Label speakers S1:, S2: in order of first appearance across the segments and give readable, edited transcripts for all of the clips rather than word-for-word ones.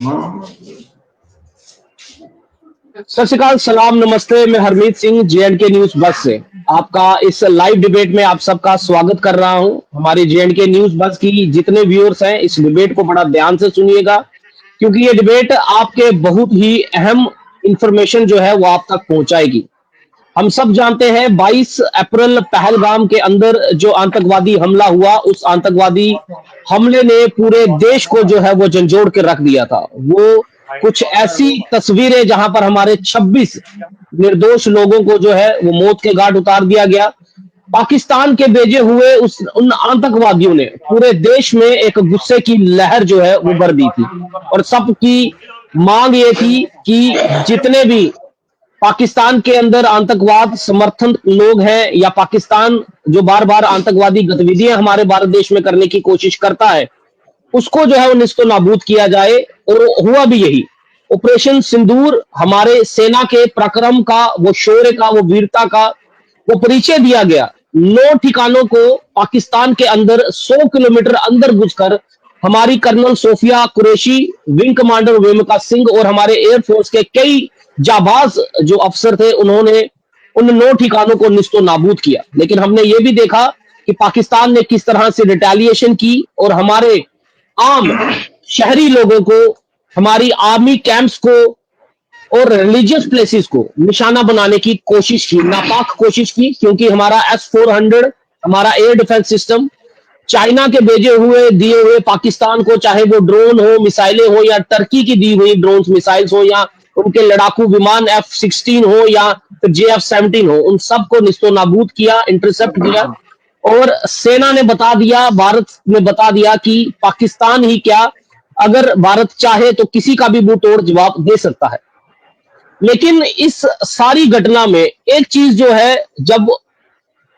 S1: सत श्री अकाल, सलाम, नमस्ते। मैं हरमीत सिंह जे&के न्यूज बस से आपका इस लाइव डिबेट में आप सबका स्वागत कर रहा हूं। हमारे जे&के न्यूज बस की जितने व्यूअर्स हैं इस डिबेट को बड़ा ध्यान से सुनिएगा, क्योंकि ये डिबेट आपके बहुत ही अहम इंफॉर्मेशन जो है वो आप तक पहुंचाएगी। हम सब जानते हैं 22 अप्रैल पहलगाम के अंदर जो आतंकवादी हमला हुआ, उस आतंकवादी हमले ने पूरे देश को जो है वो झंझोड़ के रख दिया था। वो कुछ ऐसी तस्वीरें जहां पर हमारे 26 निर्दोष लोगों को जो है वो मौत के घाट उतार दिया गया। पाकिस्तान के भेजे हुए उन आतंकवादियों ने पूरे देश में एक गुस्से की लहर जो है वो भर दी थी, और सबकी मांग ये थी कि जितने भी पाकिस्तान के अंदर आतंकवाद समर्थन लोग हैं या पाकिस्तान जो बार बार आतंकवादी गतिविधियां हमारे भारत देश में करने की कोशिश करता है, उसको जो है वो निस्तो नाबूद किया जाए। और हुआ भी यही। ऑपरेशन सिंदूर हमारे सेना के पराक्रम का, वो शौर्य का, वो वीरता का वो परिचय दिया गया। 9 ठिकानों को पाकिस्तान के अंदर 100 किलोमीटर अंदर घुसकर हमारी colonel Sofiya Qureshi, wing commander Vyomika Singh और हमारे एयरफोर्स के कई जाबाज जो अफसर थे, उन्होंने उन 9 ठिकानों को निस्तो नाबूद किया। लेकिन हमने ये भी देखा कि पाकिस्तान ने किस तरह से रिटेलिएशन की और हमारे आम शहरी लोगों को, हमारी आर्मी कैंप्स को और रिलीजियस प्लेसेस को निशाना बनाने की कोशिश की, नापाक कोशिश की। क्योंकि हमारा S-400 हमारा एयर डिफेंस सिस्टम चाइना के भेजे हुए दिए हुए पाकिस्तान को, चाहे वो ड्रोन हो, मिसाइलें हो, या टर्की की दी हुई ड्रोन मिसाइल्स हो, या उनके लड़ाकू विमान F-16 हो या फिर JF-17 हो, उन सबको निस्तो नाबूद किया, इंटरसेप्ट किया। और सेना ने बता दिया, भारत ने बता दिया कि पाकिस्तान ही क्या, अगर भारत चाहे तो किसी का भी मुंह तोड़ जवाब दे सकता है। लेकिन इस सारी घटना में एक चीज जो है, जब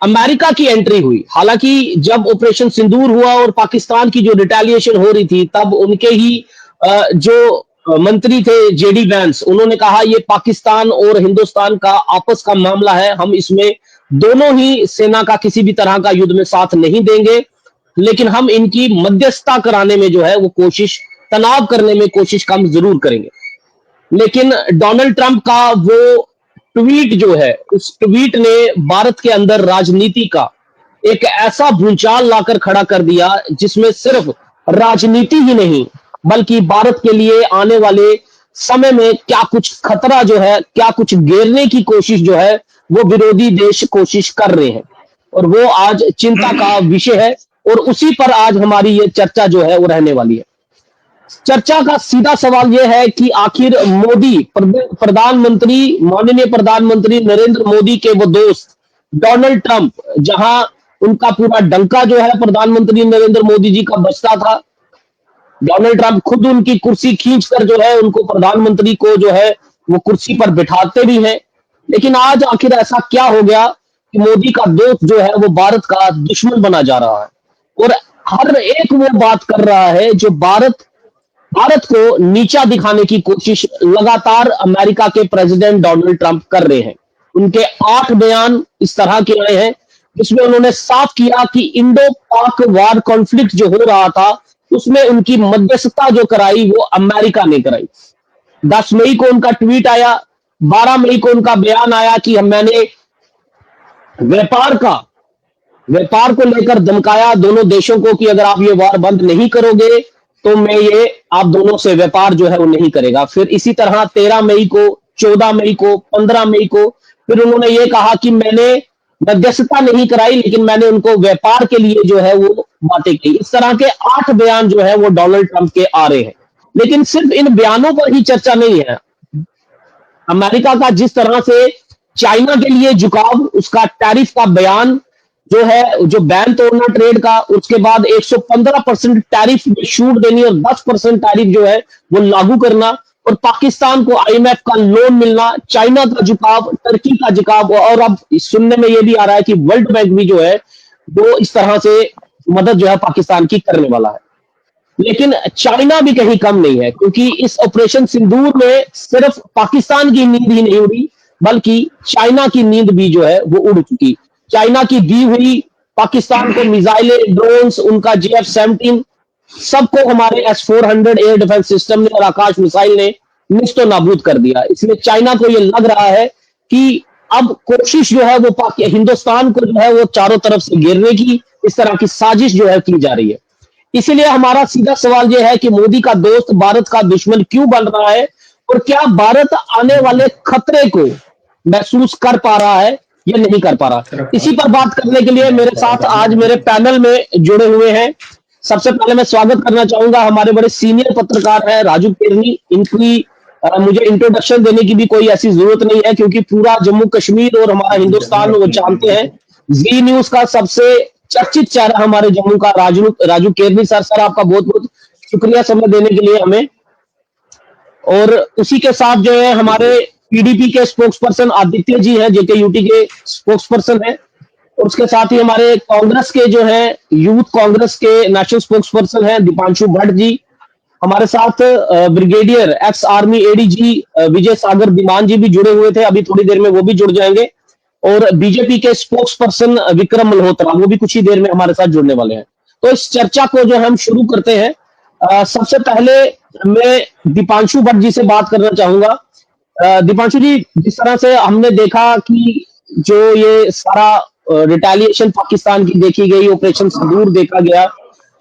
S1: अमेरिका की एंट्री हुई, हालांकि जब ऑपरेशन सिंदूर हुआ और पाकिस्तान की जो रिटेलिएशन हो रही थी, तब उनके ही जो मंत्री थे JD वैंस, उन्होंने कहा ये पाकिस्तान और हिंदुस्तान का आपस का मामला है, हम इसमें दोनों ही सेना का किसी भी तरह का युद्ध में साथ नहीं देंगे, लेकिन हम इनकी मध्यस्थता कराने में जो है वो कोशिश, तनाव करने में कोशिश कम जरूर करेंगे। लेकिन डोनाल्ड ट्रंप का वो ट्वीट जो है, उस ट्वीट ने भारत के अंदर राजनीति का एक ऐसा भूचाल लाकर खड़ा कर दिया, जिसमें सिर्फ राजनीति ही नहीं बल्कि भारत के लिए आने वाले समय में क्या कुछ खतरा जो है, क्या कुछ घेरने की कोशिश जो है वो विरोधी देश कोशिश कर रहे हैं, और वो आज चिंता का विषय है। और उसी पर आज हमारी ये चर्चा जो है वो रहने वाली है। चर्चा का सीधा सवाल यह है कि आखिर मोदी, प्रधानमंत्री, माननीय प्रधानमंत्री नरेंद्र मोदी के वो दोस्त डोनाल्ड ट्रंप, जहां उनका पूरा डंका जो है प्रधानमंत्री नरेंद्र मोदी जी का बचता था, डोनाल्ड ट्रंप खुद उनकी कुर्सी खींचकर जो है उनको, प्रधानमंत्री को जो है वो कुर्सी पर बिठाते भी हैं। लेकिन आज आखिर ऐसा क्या हो गया कि मोदी का दोस्त जो है वो भारत का दुश्मन बना जा रहा है, और हर एक वो बात कर रहा है जो भारत को नीचा दिखाने की कोशिश लगातार अमेरिका के प्रेसिडेंट डोनाल्ड ट्रंप कर रहे हैं। उनके 8 बयान इस तरह के आए हैं, जिसमें उन्होंने साफ किया कि इंडो पाक वार कॉन्फ्लिक्ट जो हो रहा था, उसमें उनकी मध्यस्थता जो कराई वो अमेरिका ने कराई। 10 मई को उनका ट्वीट आया, 12 मई को उनका बयान आया कि मैंने व्यापार को लेकर धमकाया दोनों देशों को कि अगर आप ये वार बंद नहीं करोगे तो मैं ये आप दोनों से व्यापार जो है वो नहीं करेगा। फिर इसी तरह 13 मई को, 14 मई को, 15 मई को फिर उन्होंने ये कहा कि मैंने मध्यस्थता नहीं कराई, लेकिन मैंने उनको व्यापार के लिए जो है वो बातें की। इस तरह के 8 बयान जो है वो डोनाल्ड ट्रंप के आ रहे हैं। लेकिन सिर्फ इन बयानों पर ही चर्चा नहीं है। अमेरिका का जिस तरह से चाइना के लिए झुकाव, उसका टैरिफ का बयान जो है, जो बैन तोड़ना ट्रेड का, उसके बाद 115% टैरिफ में छूट देनी और 10% टैरिफ जो है वो लागू करना, और पाकिस्तान को IMF का लोन मिलना, चाइना का झुकाव, टर्की का झुकाव, और अब सुनने में ये भी आ रहा है कि वर्ल्ड बैंक भी जो है वो इस तरह से मदद जो है पाकिस्तान की करने वाला है। लेकिन चाइना भी कहीं कम नहीं है, क्योंकि इस ऑपरेशन सिंदूर में सिर्फ पाकिस्तान की नींद ही नहीं उड़ी, बल्कि चाइना की नींद भी जो है वो उड़ चुकी। चाइना की दी हुई पाकिस्तान को मिसाइलें, ड्रोन्स, उनका JF-17 सबको हमारे S-400 एयर डिफेंस सिस्टम ने और आकाश मिसाइल ने निस्तो नाबूद कर दिया। इसलिए चाइना को यह लग रहा है कि अब कोशिश जो है वो हिंदुस्तान को जो है वो चारों तरफ से घेरने की इस तरह की साजिश जो है की जा रही है। इसीलिए हमारा सीधा सवाल यह है कि मोदी का दोस्त भारत का दुश्मन क्यों बन रहा है और क्या भारत आने वाले खतरे को महसूस कर पा रहा है या नहीं कर पा रहा। इसी पर बात करने के लिए मेरे साथ आज मेरे पैनल में जुड़े हुए हैं। सबसे पहले मैं स्वागत करना चाहूंगा हमारे बड़े सीनियर पत्रकार हैं राजू केरनी। इनकी मुझे इंट्रोडक्शन देने की भी कोई ऐसी जरूरत नहीं है क्योंकि पूरा जम्मू कश्मीर और हमारा हिंदुस्तान वो जानते हैं। जी न्यूज का सबसे चर्चित चेहरा हमारे जम्मू का राजू राजू केरनी सर। सर आपका बहुत बहुत शुक्रिया समय देने के लिए हमें। और उसी के साथ जो है हमारे पीडीपी के स्पोक्स पर्सन आदित्य जी हैं, जेकेयूटी के स्पोक्स पर्सन हैं। और उसके साथ ही हमारे कांग्रेस के जो है यूथ कांग्रेस के नेशनल स्पोक्स पर्सन हैं दीपांशु भट्ट जी। हमारे साथ ब्रिगेडियर एक्स आर्मी एडीजी विजय सागर दीमान जी भी जुड़े हुए थे, अभी थोड़ी देर में वो भी जुड़ जाएंगे। और बीजेपी के स्पोक्स पर्सन विक्रम मल्होत्रा वो भी कुछ ही देर में हमारे साथ जुड़ने वाले हैं। तो इस चर्चा को जो हम शुरू करते हैं, सबसे पहले मैं दीपांशु भट्ट जी से बात करना चाहूंगा। दीपांशु जी, जिस तरह से हमने देखा कि जो ये सारा रिटेलिएशन पाकिस्तान की देखी गई, ऑपरेशन सिंदूर देखा गया,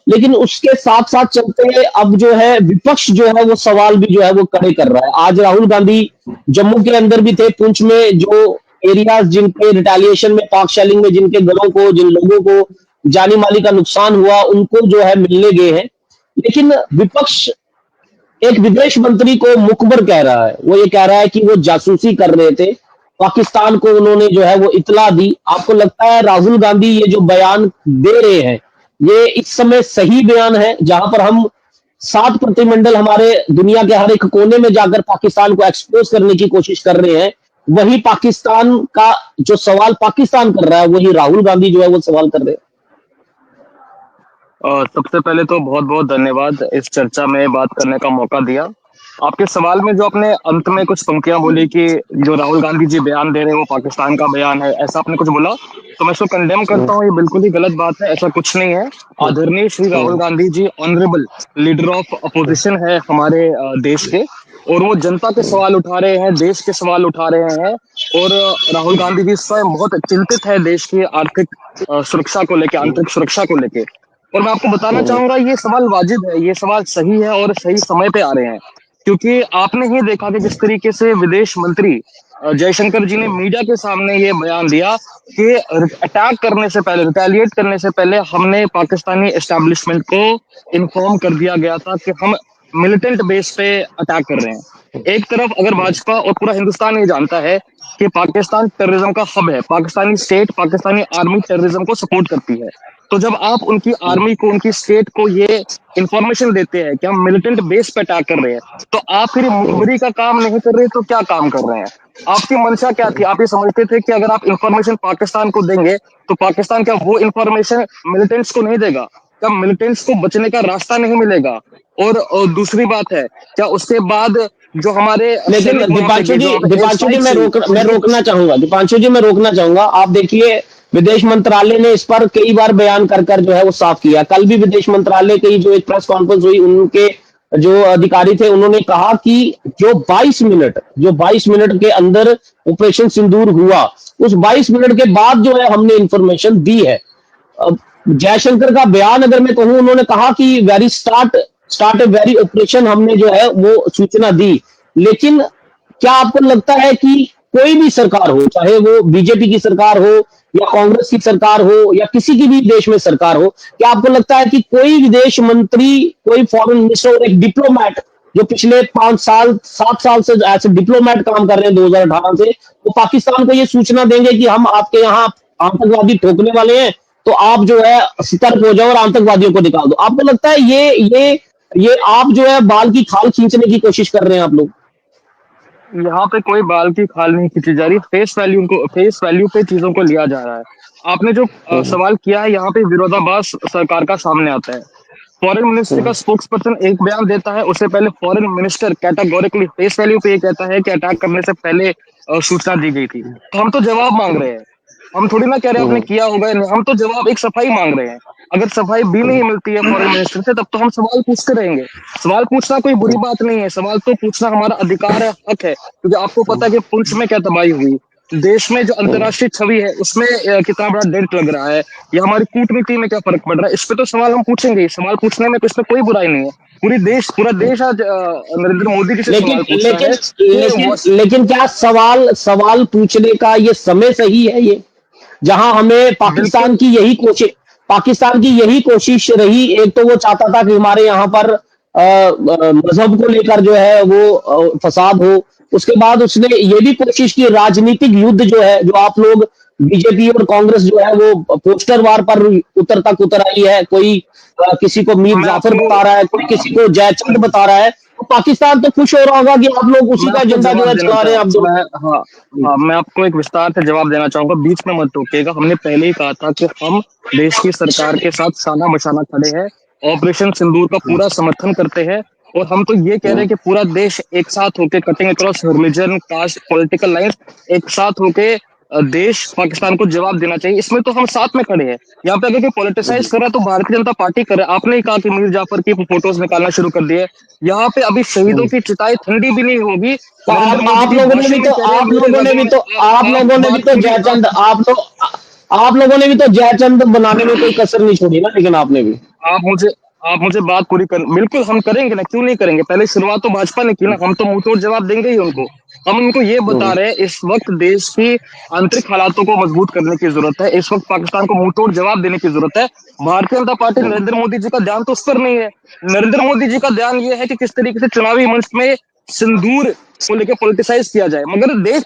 S1: लेकिन उसके साथ साथ चलते हुए अब जो है विपक्ष जो है वो सवाल भी जो है वो खड़े कर रहा है। आज राहुल गांधी जम्मू के अंदर भी थे, पुंछ में जो एरियाज जिनके रिटेलिएशन में पाक शेलिंग में जिनके घरों को जिन लोगों को जानी माली का नुकसान हुआ उनको जो है मिलने गए हैं। लेकिन विपक्ष एक विदेश मंत्री को मुखबर कह रहा है, वो ये कह रहा है कि वो जासूसी कर रहे थे, पाकिस्तान को उन्होंने जो है वो इत्तला दी। आपको लगता है राहुल गांधी ये जो बयान दे रहे हैं ये इस समय सही बयान है, जहां पर हम 7 प्रतिमंडल हमारे दुनिया के हर एक कोने में जाकर पाकिस्तान को एक्सपोज करने की कोशिश कर रहे हैं, वही पाकिस्तान का जो सवाल पाकिस्तान कर रहा है वही राहुल गांधी जो है वो सवाल कर रहे हैं।
S2: सबसे पहले तो बहुत बहुत धन्यवाद इस चर्चा में बात करने का मौका दिया। आपके सवाल में जो आपने अंत में कुछ पंक्तियां बोली कि जो राहुल गांधी जी बयान दे रहे हैं वो पाकिस्तान का बयान है, ऐसा आपने कुछ बोला, तो मैं इसको कंडेम करता हूँ। ये बिल्कुल ही गलत बात है, ऐसा कुछ नहीं है। आदरणीय Shri Rahul Gandhi ji honourable leader of opposition है हमारे देश के, और वो जनता के सवाल उठा रहे हैं, देश के सवाल उठा रहे हैं। और राहुल गांधी जी स्वयं बहुत चिंतित है देश की आर्थिक सुरक्षा को लेकर, आंतरिक सुरक्षा को लेकर। और मैं आपको बताना चाहूंगा ये सवाल वाजिब है, ये सवाल सही है और सही समय पे आ रहे हैं, क्योंकि आपने ही देखा कि किस तरीके से विदेश मंत्री जयशंकर जी ने मीडिया के सामने ये बयान दिया कि अटैक करने से पहले, रिटेलिएट करने से पहले हमने पाकिस्तानी एस्टेब्लिशमेंट को इन्फॉर्म कर दिया गया था कि हम मिलिटेंट बेस पे अटैक कर रहे हैं। एक तरफ अगर भाजपा और पूरा हिंदुस्तान ये जानता है कि पाकिस्तान टेररिज्म का हब है, Pakistani state, Pakistani army terrorism को सपोर्ट करती है, तो जब आप उनकी आर्मी को, उनकी स्टेट को ये इंफॉर्मेशन देते हैं कि हम मिलिटेंट बेस पे अटैक कर रहे हैं, तो आप फिर मुखबरी का काम नहीं कर रहे तो क्या काम कर रहे हैं? आपकी मंशा क्या थी? आप ये समझते थे कि अगर आप इंफॉर्मेशन पाकिस्तान को देंगे तो पाकिस्तान क्या वो इंफॉर्मेशन मिलिटेंट्स को नहीं देगा? क्या मिलिटेंट्स को बचने का रास्ता नहीं मिलेगा? और दूसरी बात है, क्या उसके बाद जो हमारे
S1: लेकिन दीपांशु जी मैं रोकना चाहूंगा, दीपांशु जी मैं रोकना चाहूंगा। आप देखिए विदेश मंत्रालय ने इस पर कई बार बयान कर कर जो है वो साफ किया। कल भी विदेश मंत्रालय की जो एक प्रेस कॉन्फ्रेंस हुई, उनके जो अधिकारी थे उन्होंने कहा कि जो 22 मिनट के अंदर ऑपरेशन सिंदूर हुआ, उस 22 मिनट के बाद जो है हमने इंफॉर्मेशन दी है। जयशंकर का बयान अगर मैं कहूं, उन्होंने कहा कि very start a very operation, हमने जो है वो सूचना दी। लेकिन क्या आपको लगता है कि कोई भी सरकार हो, चाहे वो बीजेपी की सरकार हो या कांग्रेस की सरकार हो या किसी की भी देश में सरकार हो, क्या आपको लगता है कि कोई विदेश मंत्री, कोई फॉरेन मिनिस्टर और एक डिप्लोमैट जो पिछले 5 साल 7 साल से ऐसे डिप्लोमैट काम कर रहे हैं 2018 से, वो पाकिस्तान को ये सूचना देंगे कि हम आपके यहाँ आतंकवादी ठोकने वाले हैं, तो आप जो है सतर्क हो जाओ और आतंकवादियों को निकाल दो? आपको लगता है ये आप जो है बाल की खाल खींचने की कोशिश कर रहे हैं आप लोग?
S2: यहाँ पे कोई बाल की खाल नहीं खींची जा रही, फेस वैल्यू पे चीजों को लिया जा रहा है। आपने जो सवाल किया है, यहाँ पे विरोधाभास सरकार का सामने आता है। फॉरेन मिनिस्ट्री का स्पोक्स पर्सन एक बयान देता है, उससे पहले foreign minister categorically face value पे ये कहता है कि अटैक करने से पहले सूचना दी गई थी। तो हम तो जवाब मांग रहे हैं। हम थोड़ी ना कह रहे आपने किया होगा या नहीं, हम तो जवाब एक सफाई मांग रहे हैं। अगर सफाई भी नहीं मिलती है फॉरेन मिनिस्टर से, तब तो हम सवाल पूछते रहेंगे। सवाल पूछना कोई बुरी बात नहीं है, सवाल तो पूछना हमारा अधिकार है, हक है। क्योंकि आपको पता है कि पुंछ में क्या तबाही हुई, देश में जो अंतर्राष्ट्रीय छवि है उसमें कितना बड़ा डेंट लग रहा है, या हमारी कूटनीति में क्या फर्क पड़ रहा है, इस पे तो सवाल हम पूछेंगे ही। सवाल पूछने में तो इसमें कोई बुराई नहीं है। पूरा देश आज नरेंद्र मोदी जी से
S1: लेकिन
S2: सवाल पूछ रहा
S1: लेकिन
S2: है कि
S1: लेकिन लेकिन क्या सवाल सवाल पूछने का ये समय सही है, ये जहां हमें
S2: बिल्कुल
S1: पाकिस्तान की यही कोशिश रही। एक तो वो चाहता था कि हमारे यहाँ पर मजहब को लेकर जो है वो फसाद हो। उसके बाद उसने ये भी कोशिश की, राजनीतिक युद्ध जो है, जो आप लोग बीजेपी और कांग्रेस जो है वो पोस्टर वार पर उतर आई है। कोई किसी को मीर
S2: मैं
S1: जाफर
S2: आपको
S1: बता रहा है, कोई किसी को जयचंद बता रहा है। तो पाकिस्तान तो खुश हो रहा होगा कि आप लोग उसी
S2: मैं
S1: का
S2: आपको
S1: एजेंडा जो
S2: जवाब
S1: है
S2: देना
S1: चला रहे हैं आप
S2: चाहूँ
S1: जो।
S2: मैं हाँ हाँ मैं आपको एक विस्तार से जवाब देना चाहूंगा, बीच में मत टोकिएगा। हमने पहले ही कहा था कि हम देश की सरकार के साथ शाना बशाना खड़े हैं, ऑपरेशन सिंदूर का पूरा समर्थन करते हैं। और हम तो ये कह रहे हैं कि पूरा देश एक साथ होके, cutting across religion, caste, political lines, एक साथ होके देश पाकिस्तान को जवाब देना चाहिए। इसमें तो हम साथ में खड़े हैं। यहाँ पे अगर पॉलिटिसाइज कर रहा है तो भारतीय जनता पार्टी कर रहा है। आपने ही कहा कि मीर जाफर की फोटोज निकालना शुरू कर दिए। यहाँ पे अभी शहीदों की चिताएं ठंडी भी नहीं होगी।
S1: तो
S2: नरेंद्र मोदी
S1: आप
S2: जी
S1: लोगों ने भी
S2: भाषण में
S1: तो
S2: कह रहे हैं
S1: आप
S2: मेरे
S1: लोगों ने
S2: रगों
S1: भी
S2: में
S1: तो आप
S2: आप
S1: लोगों ने भी
S2: बात
S1: तो
S2: पूरी
S1: जयचंद आप लोगों ने भी तो जयचंद बनाने में कोई कसर नहीं छोड़ी ना, लेकिन आपने भी।
S2: आप मुझे आप मुझे बात पूरी कर, बिल्कुल हम करेंगे ना, क्यों नहीं करेंगे। पहले शुरुआत तो भाजपा ने की ना, हम तो मुंह तोड़ जवाब देंगे ही उनको। हम उनको ये बता रहे हैं इस वक्त देश की आंतरिक हालातों को मजबूत करने की जरूरत है, इस वक्त पाकिस्तान को मुंह तोड़ जवाब देने की जरूरत है। भारतीय जनता पार्टी, नरेंद्र मोदी जी का ध्यान तो उस पर नहीं है। नरेंद्र मोदी जी का ध्यान ये है कि किस तरीके से चुनावी मंच में सिंदूर को लेकर पॉलिटिसाइज किया जाए। मगर देश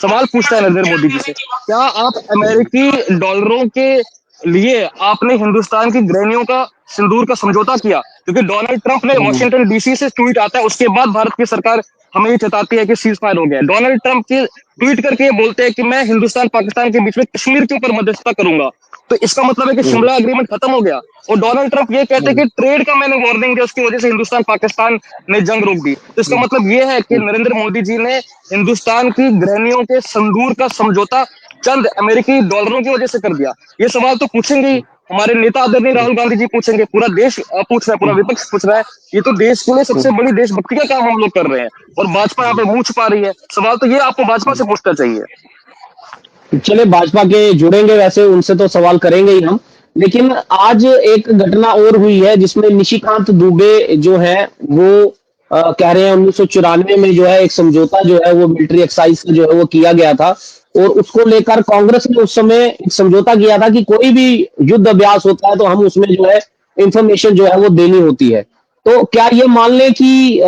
S2: सवाल पूछता है नरेंद्र मोदी जी से, क्या आप अमेरिकी डॉलरों के लिए आपने हिंदुस्तान की गृहणियों का सिंदूर का समझौता किया? क्योंकि डोनाल्ड ट्रंप ने वॉशिंगटन डीसी से ट्वीट आता है, उसके बाद भारत की सरकार हमें ये चताती है कि सीज फायर हो गया। डोनाल्ड ट्रंप की ट्वीट करके ये बोलते हैं कि मैं हिंदुस्तान पाकिस्तान के बीच में कश्मीर के ऊपर मध्यस्थता करूंगा। तो इसका मतलब है कि शिमला एग्रीमेंट खत्म हो गया। और डोनाल्ड ट्रंप ये कहते हैं कि ट्रेड का मैंने वार्निंग दिया, उसकी वजह से हिंदुस्तान पाकिस्तान ने जंग रोक दी। तो इसका मतलब ये है कि नरेंद्र मोदी जी ने हिंदुस्तान की गृहणियों के संदूर का समझौता चंद अमेरिकी डॉलरों की वजह से कर दिया। ये सवाल तो पूछेंगे ही। हमारे नेता आदरणीय राहुल गांधी जी पूछेंगे, पूरा देश पूछ रहा है, पूरा विपक्ष पूछ रहा है। ये तो देश के लिए सबसे बड़ी देशभक्ति का काम हम लोग कर रहे हैं, और भाजपा यहाँ पे मुंह छुपा रही है। सवाल तो ये आपको भाजपा से पूछना चाहिए।
S1: चले भाजपा के जुड़ेंगे, वैसे उनसे तो सवाल करेंगे ही हम। लेकिन आज एक घटना और हुई है जिसमें निशिकांत दुबे जो है वो कह रहे हैं 1994 में जो है एक समझौता जो है वो मिलिट्री एक्साइज का जो है वो किया गया था। और उसको लेकर कांग्रेस ने उस समय एक समझौता किया था कि कोई भी युद्ध अभ्यास होता है तो हम उसमें जो है इंफॉर्मेशन जो है वो देनी होती है। तो क्या ये मान लें कि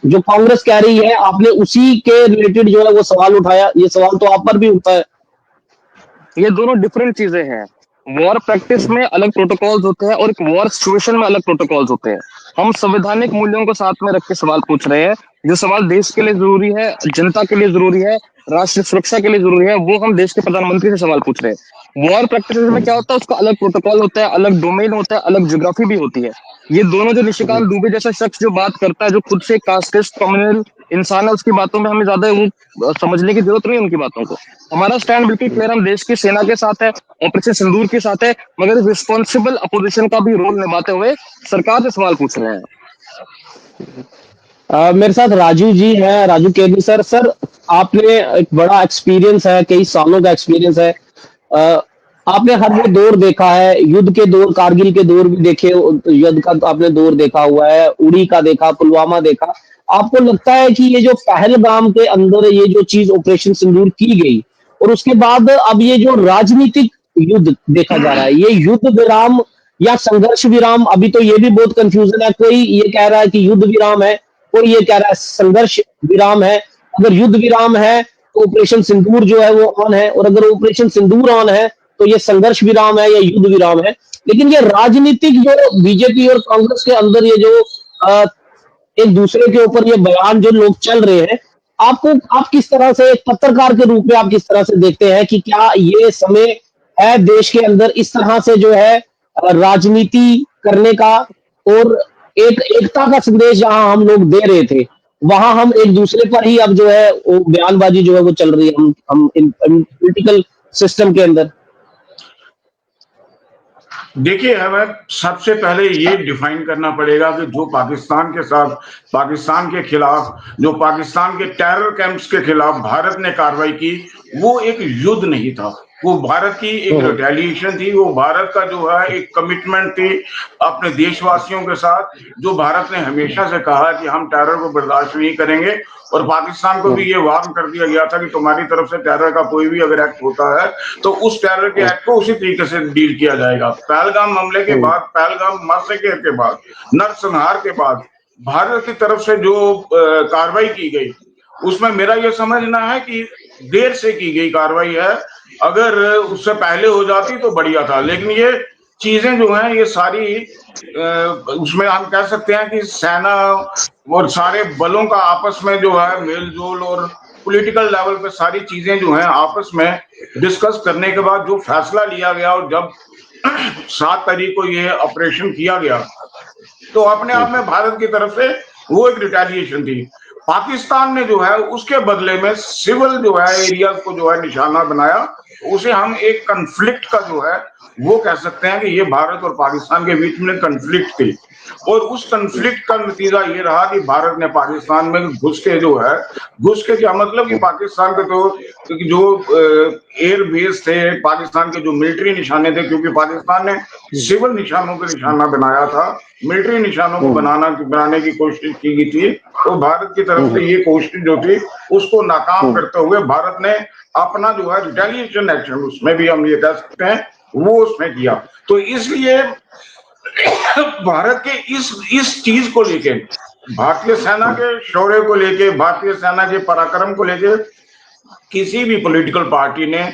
S1: जो कांग्रेस कह रही है, आपने उसी के रिलेटेड जो है वो सवाल उठाया? ये सवाल तो आप पर भी उठता है।
S2: ये दोनों डिफरेंट चीजें हैं। वॉर प्रैक्टिस में अलग प्रोटोकॉल्स होते हैं और एक वॉर सिचुएशन में अलग प्रोटोकॉल्स होते हैं। हम संवैधानिक मूल्यों को साथ में रख के सवाल पूछ रहे हैं। जो सवाल देश के लिए जरूरी है, जनता के लिए जरूरी है, राष्ट्रीय सुरक्षा के लिए जरूरी है, वो हम देश के प्रधानमंत्री से सवाल पूछ रहे हैं। वॉर प्रैक्टिस में क्या होता है, उसका अलग प्रोटोकॉल होता है, अलग डोमेन होता है, अलग ज्योग्राफी भी होती है। ये दोनों, जो निशिकांत दुबे जैसा शख्स जो बात करता है, जो खुद से कास्टिस्ट कम्युनल इंसान है, उसकी बातों में हमें ज्यादा वो समझने की जरूरत नहीं है उनकी बातों को। हमारा स्टैंड बिल्कुल क्लियर, हम देश की सेना के साथ है, ऑपरेशन सिंदूर के साथ है, मगर रिस्पॉन्सिबल अपोजिशन का भी रोल निभाते हुए सरकार से सवाल पूछ रहे हैं।
S1: मेरे साथ राजू जी हैं, राजू केदी सर। सर, आपने एक बड़ा एक्सपीरियंस है, कई सालों का एक्सपीरियंस है। अ, आपने हर वो दौर देखा है, युद्ध के दौर, कारगिल के दौर भी देखे, युद्ध का तो आपने दौर देखा हुआ है, उड़ी का देखा, पुलवामा देखा। आपको लगता है कि ये जो पहलगाम के अंदर ये जो चीज ऑपरेशन सिंदूर की गई, और उसके बाद अब ये जो राजनीतिक युद्ध देखा जा रहा है, ये युद्ध विराम या संघर्ष विराम? अभी तो ये भी बहुत कंफ्यूजन है, कोई ये कह रहा है कि युद्ध विराम है, कोई ये कह रहा है संघर्ष विराम है। अगर युद्ध विराम है तो ऑपरेशन सिंदूर जो है वो ऑन है, और अगर ऑपरेशन सिंदूर ऑन है तो ये संघर्ष विराम है या युद्ध विराम है। लेकिन ये राजनीतिक जो बीजेपी और कांग्रेस के अंदर ये जो अ, एक दूसरे के ऊपर ये बयान जो लोग चल रहे हैं, आप किस तरह से एक पत्रकार के रूप में आप किस तरह से देखते हैं कि क्या ये समय है देश के अंदर इस तरह से जो है राजनीति करने का, और एक एकता का संदेश जहां हम लोग दे रहे थे, वहां हम एक दूसरे पर ही अब जो है वो बयानबाजी जो है वो चल रही है, हम इन पॉलिटिकल सिस्टम के अंदर।
S3: देखिए, हमें सबसे पहले ये डिफाइन करना पड़ेगा कि जो पाकिस्तान के साथ, पाकिस्तान के खिलाफ, जो पाकिस्तान के टेरर कैंप्स के खिलाफ भारत ने कार्रवाई की, वो एक युद्ध नहीं था, वो भारत की एक रिटेलिएशन थी, वो भारत का जो है एक कमिटमेंट थी अपने देशवासियों के साथ, जो भारत ने हमेशा से कहा कि हम टेरर को बर्दाश्त नहीं करेंगे। और पाकिस्तान को भी ये वार्न कर दिया गया था कि तुम्हारी तरफ से टेरर का कोई भी अगर एक्ट होता है तो उस टेरर के एक्ट को उसी तरीके से डील किया जाएगा। पहलगाम हमले के बाद, पहलगाम मैसेकर के बाद, नरसंहार के बाद भारत की तरफ से जो कार्रवाई की गई, उसमें मेरा ये समझना है कि देर से की गई कार्रवाई है। अगर उससे पहले हो जाती तो बढ़िया था, लेकिन ये चीजें जो हैं ये सारी उसमें हम कह सकते हैं कि सेना और सारे बलों का आपस में जो है मेल जोल और पॉलिटिकल लेवल पे सारी चीजें जो हैं आपस में डिस्कस करने के बाद जो फैसला लिया गया, और जब 7 तारीख को ये ऑपरेशन किया गया, तो अपने आप में भारत की तरफ से वो एक रिटेलिएशन थी। पाकिस्तान ने जो है उसके बदले में सिविल जो है एरिया को जो है निशाना बनाया, उसे हम एक कन्फ्लिक्ट का जो है वो कह सकते हैं कि ये भारत और पाकिस्तान के बीच में कन्फ्लिक्ट थी। और उस कन्फ्लिक्ट का नतीजा ये रहा कि भारत ने पाकिस्तान में घुस के जो है, घुस के क्या मतलब कि पाकिस्तान के तो जो एयर बेस थे, पाकिस्तान के जो मिलिट्री निशाने थे, क्योंकि पाकिस्तान ने सिविल निशानों को निशाना बनाया था, मिलिट्री निशानों को बनाने की कोशिश की गई थी, तो भारत की तरफ से ये कोशिश जो थी उसको नाकाम करते हुए भारत ने अपना जो है रिटेलिएशन एक्शन, उसमें भी हम ये कह सकते हैं, वो उसमें किया। तो इसलिए भारत के इस चीज को लेके, भारतीय सेना के शौर्य को लेके, भारतीय सेना के पराक्रम को लेके किसी भी पॉलिटिकल पार्टी ने,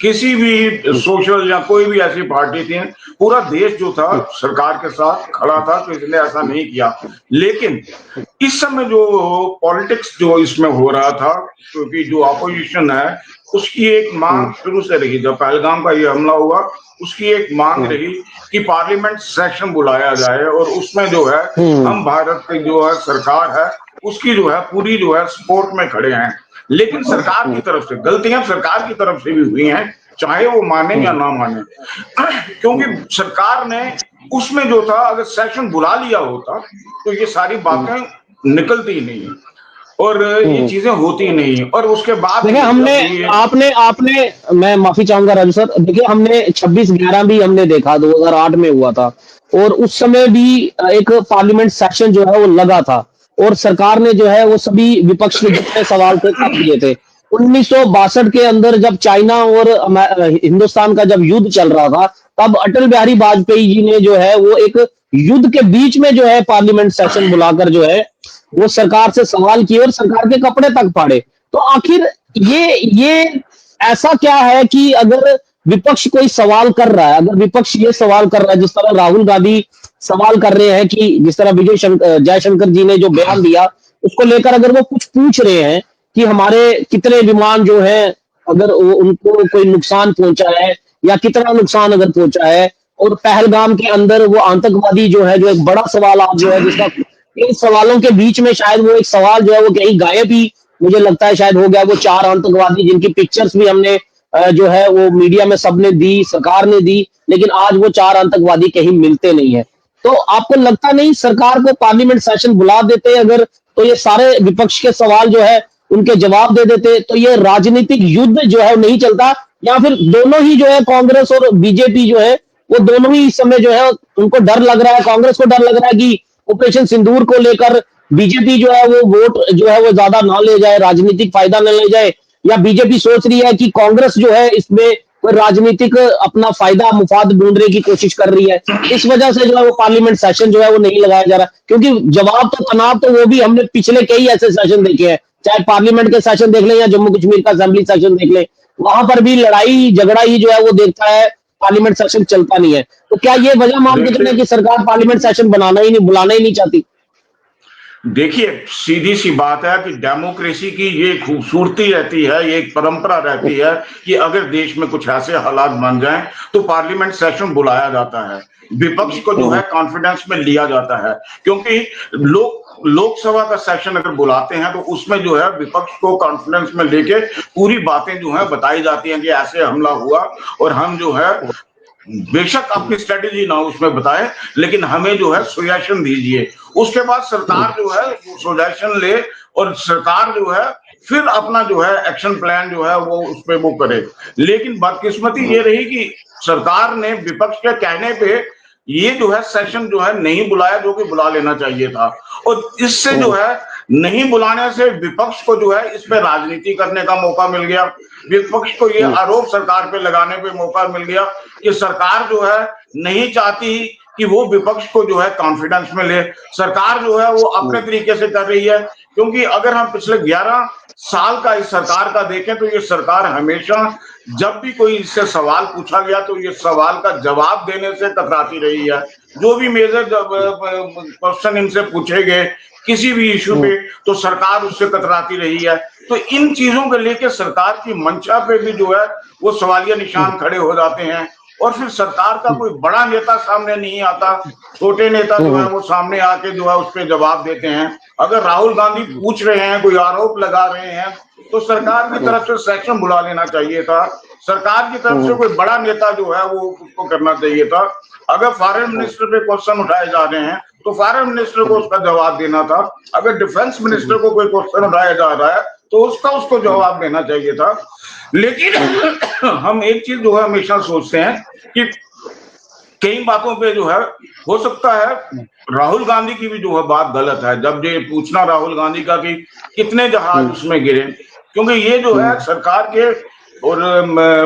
S3: किसी भी सोशल या कोई भी ऐसी पार्टी थी, पूरा देश जो था सरकार के साथ खड़ा था, तो इसलिए ऐसा नहीं किया। लेकिन इस समय जो पॉलिटिक्स जो इसमें हो रहा था, क्योंकि जो अपोजिशन है उसकी एक मांग शुरू से रही, जब पहलगाम का ये हमला हुआ उसकी एक मांग रही कि पार्लियामेंट सेशन बुलाया जाए, और उसमें जो है हम भारत की जो है सरकार है उसकी जो है पूरी जो है सपोर्ट में खड़े हैं। लेकिन सरकार की तरफ से गलतियां सरकार की तरफ से भी हुई हैं, चाहे वो माने या ना माने, क्योंकि सरकार ने उसमें जो था, अगर सेशन बुला लिया होता तो ये सारी बातें निकलती ही नहीं और ये चीजें होती नहीं। और उसके बाद
S1: देखिए हमने आपने आपने मैं माफी चाहूंगा राजू सर, देखिए हमने 26/11 भी हमने देखा, 2008 में हुआ था, और उस समय भी एक पार्लियामेंट सेशन जो है वो लगा था, और सरकार ने जो है वो सभी विपक्ष के जितने सवाल थे सब दिए थे। 1962 के अंदर जब चाइना और हिंदुस्तान का जब युद्ध चल रहा था, तब अटल बिहारी वाजपेयी जी ने जो है वो एक युद्ध के बीच में जो है पार्लियामेंट सेशन बुलाकर जो है वो सरकार से सवाल किए और सरकार के कपड़े तक फाड़े। तो आखिर ये ऐसा क्या है कि अगर विपक्ष कोई सवाल कर रहा है, अगर विपक्ष ये सवाल कर रहा है, जिस तरह राहुल गांधी सवाल कर रहे हैं कि जिस तरह जयशंकर जी ने जो बयान दिया उसको लेकर अगर वो कुछ पूछ रहे हैं कि हमारे कितने विमान जो है अगर उनको कोई नुकसान पहुंचा है या कितना नुकसान अगर पहुंचा है, और पहलगाम के अंदर वो आतंकवादी जो है, जो एक बड़ा सवाल आज जो है, जिसका इन सवालों के बीच में शायद वो एक सवाल जो है वो कहीं गायब ही मुझे लगता है शायद हो गया, वो 4 आतंकवादी जिनकी पिक्चर्स भी हमने जो है वो मीडिया में सबने दी, सरकार ने दी, लेकिन आज वो 4 आतंकवादी कहीं मिलते नहीं है। तो आपको लगता नहीं सरकार को पार्लियामेंट सेशन बुला देते अगर, तो ये सारे विपक्ष के सवाल जो है उनके जवाब दे देते, तो ये राजनीतिक युद्ध जो है नहीं चलता, या फिर दोनों ही जो है कांग्रेस और बीजेपी जो है वो दोनों ही इस समय जो है उनको डर लग रहा है, कांग्रेस को डर लग रहा है कि ऑपरेशन सिंदूर को लेकर बीजेपी जो है वो वोट जो है वो ज्यादा ना ले जाए, राजनीतिक फायदा न ले जाए, या बीजेपी सोच रही है कि कांग्रेस जो है इसमें कोई राजनीतिक अपना फायदा मुफाद ढूंढने की कोशिश कर रही है, इस वजह से जो है वो पार्लियामेंट सेशन जो है वो नहीं लगाया जा रहा। क्योंकि जवाब तो तनाव तो वो भी हमने पिछले कई ऐसे सेशन देखे हैं, चाहे पार्लियामेंट के सेशन देख लें या जम्मू कश्मीर का असेंबली सेशन देख लें, वहां पर भी लड़ाई झगड़ा ही जो है वो देखता है, पार्लियामेंट सेशन चलता नहीं है। तो क्या ये वजह मान के चले कि सरकार पार्लियामेंट सेशन बुलाना ही नहीं चाहती?
S3: देखिए, सीधी सी बात है कि डेमोक्रेसी की ये खूबसूरती रहती है, ये एक परंपरा रहती है कि अगर देश में कुछ ऐसे हालात बन जाएं तो पार्लियामेंट सेशन बुलाया जाता है, विपक्ष को जो है कॉन्फिडेंस में लिया जाता है, क्योंकि लोग लोकसभा का सेशन अगर बुलाते हैं तो उसमें जो है विपक्ष को कॉन्फिडेंस में लेके पूरी बातें जो है बताई जाती हैं कि ऐसे हमला हुआ और हम जो है बेशक अपनी स्ट्रेटेजी ना उसमें बताएं, लेकिन हमें जो है सुजेशन दीजिए। उसके बाद सरकार जो है सुजेशन ले और सरकार जो है फिर अपना जो है एक्शन प्लान जो है वो उस पे वो करे। लेकिन बदकिस्मती ये रही कि सरकार ने विपक्ष के कहने पे ये जो है सेशन जो है नहीं बुलाया, जो कि बुला लेना चाहिए था। और इससे जो है नहीं बुलाने से विपक्ष को जो है इस पे राजनीति करने का मौका मिल गया, विपक्ष को ये आरोप सरकार पे लगाने पे मौका मिल गया कि सरकार जो है नहीं चाहती कि वो विपक्ष को जो है कॉन्फिडेंस में ले, सरकार जो है वो अपने तरीके से कर रही है। क्योंकि अगर हम पिछले 11 साल का इस सरकार का देखें तो ये सरकार हमेशा जब भी कोई इससे सवाल पूछा गया तो ये सवाल का जवाब देने से कतराती रही है। जो भी मेजर क्वेश्चन इनसे पूछे गए किसी भी इशू पे तो सरकार उससे कतराती रही है। तो इन चीजों को लेकर सरकार की मंशा पे भी जो है वो सवालिया निशान खड़े हो जाते हैं और फिर सरकार का कोई बड़ा नेता सामने नहीं आता, छोटे नेता जो है वो सामने आके जो है उस पर जवाब देते हैं। अगर राहुल गांधी पूछ रहे हैं, कोई आरोप लगा रहे हैं तो सरकार की तरफ से सेक्शन बुला लेना चाहिए था, सरकार की तरफ से कोई बड़ा नेता जो है वो उसको करना चाहिए था। अगर फॉरेन मिनिस्टर पे क्वेश्चन उठाए जा रहे हैं तो फॉरेन मिनिस्टर को उसका जवाब देना था, अगर डिफेंस मिनिस्टर को कोई क्वेश्चन उठाया जा रहा है तो उसको जवाब देना चाहिए था। लेकिन हम एक चीज जो है हमेशा सोचते हैं कि कई बातों पे जो है हो सकता है राहुल गांधी की भी जो है बात गलत है। जब ये पूछना राहुल गांधी का कि कितने जहाज उसमें गिरे, क्योंकि ये जो है सरकार के और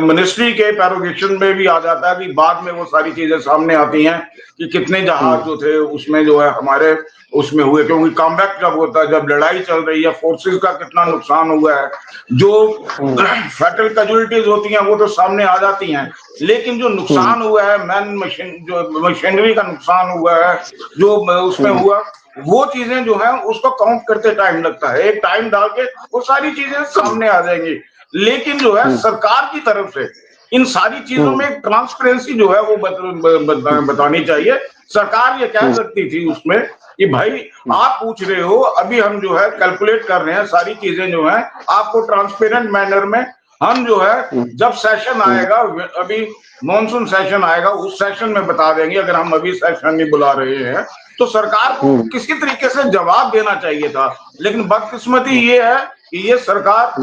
S3: मिनिस्ट्री के पैरोगेशन में भी आ जाता है कि बाद में वो सारी चीजें सामने आती हैं कि कितने जहाज जो थे उसमें जो है हमारे उसमें हुए, क्योंकि कॉम्बैट जब होता है, जब लड़ाई चल रही है, फोर्सेस का कितना नुकसान हुआ है, जो फैटल कैजुअलिटीज होती हैं वो तो सामने आ जाती हैं, लेकिन जो नुकसान हुआ है मैन मशीन जो मशीनरी का नुकसान हुआ है जो उसमें हुआ, वो चीजें जो है उसको काउंट करते टाइम लगता है। एक टाइम डाल के वो सारी चीजें सामने आ जाएंगी। लेकिन जो है सरकार की तरफ से इन सारी चीजों में ट्रांसपेरेंसी जो है वो बतानी चाहिए। सरकार ये कह सकती थी उसमें कि भाई आप पूछ रहे हो, अभी हम जो है कैलकुलेट कर रहे हैं सारी चीजें जो है आपको ट्रांसपेरेंट मैनर में हम जो है जब सेशन आएगा, अभी मॉनसून सेशन आएगा उस सेशन में बता देंगे। अगर हम अभी सेशन नहीं बुला रहे हैं तो सरकार को किसी तरीके से जवाब देना चाहिए था। लेकिन बदकिस्मती ये है कि ये सरकार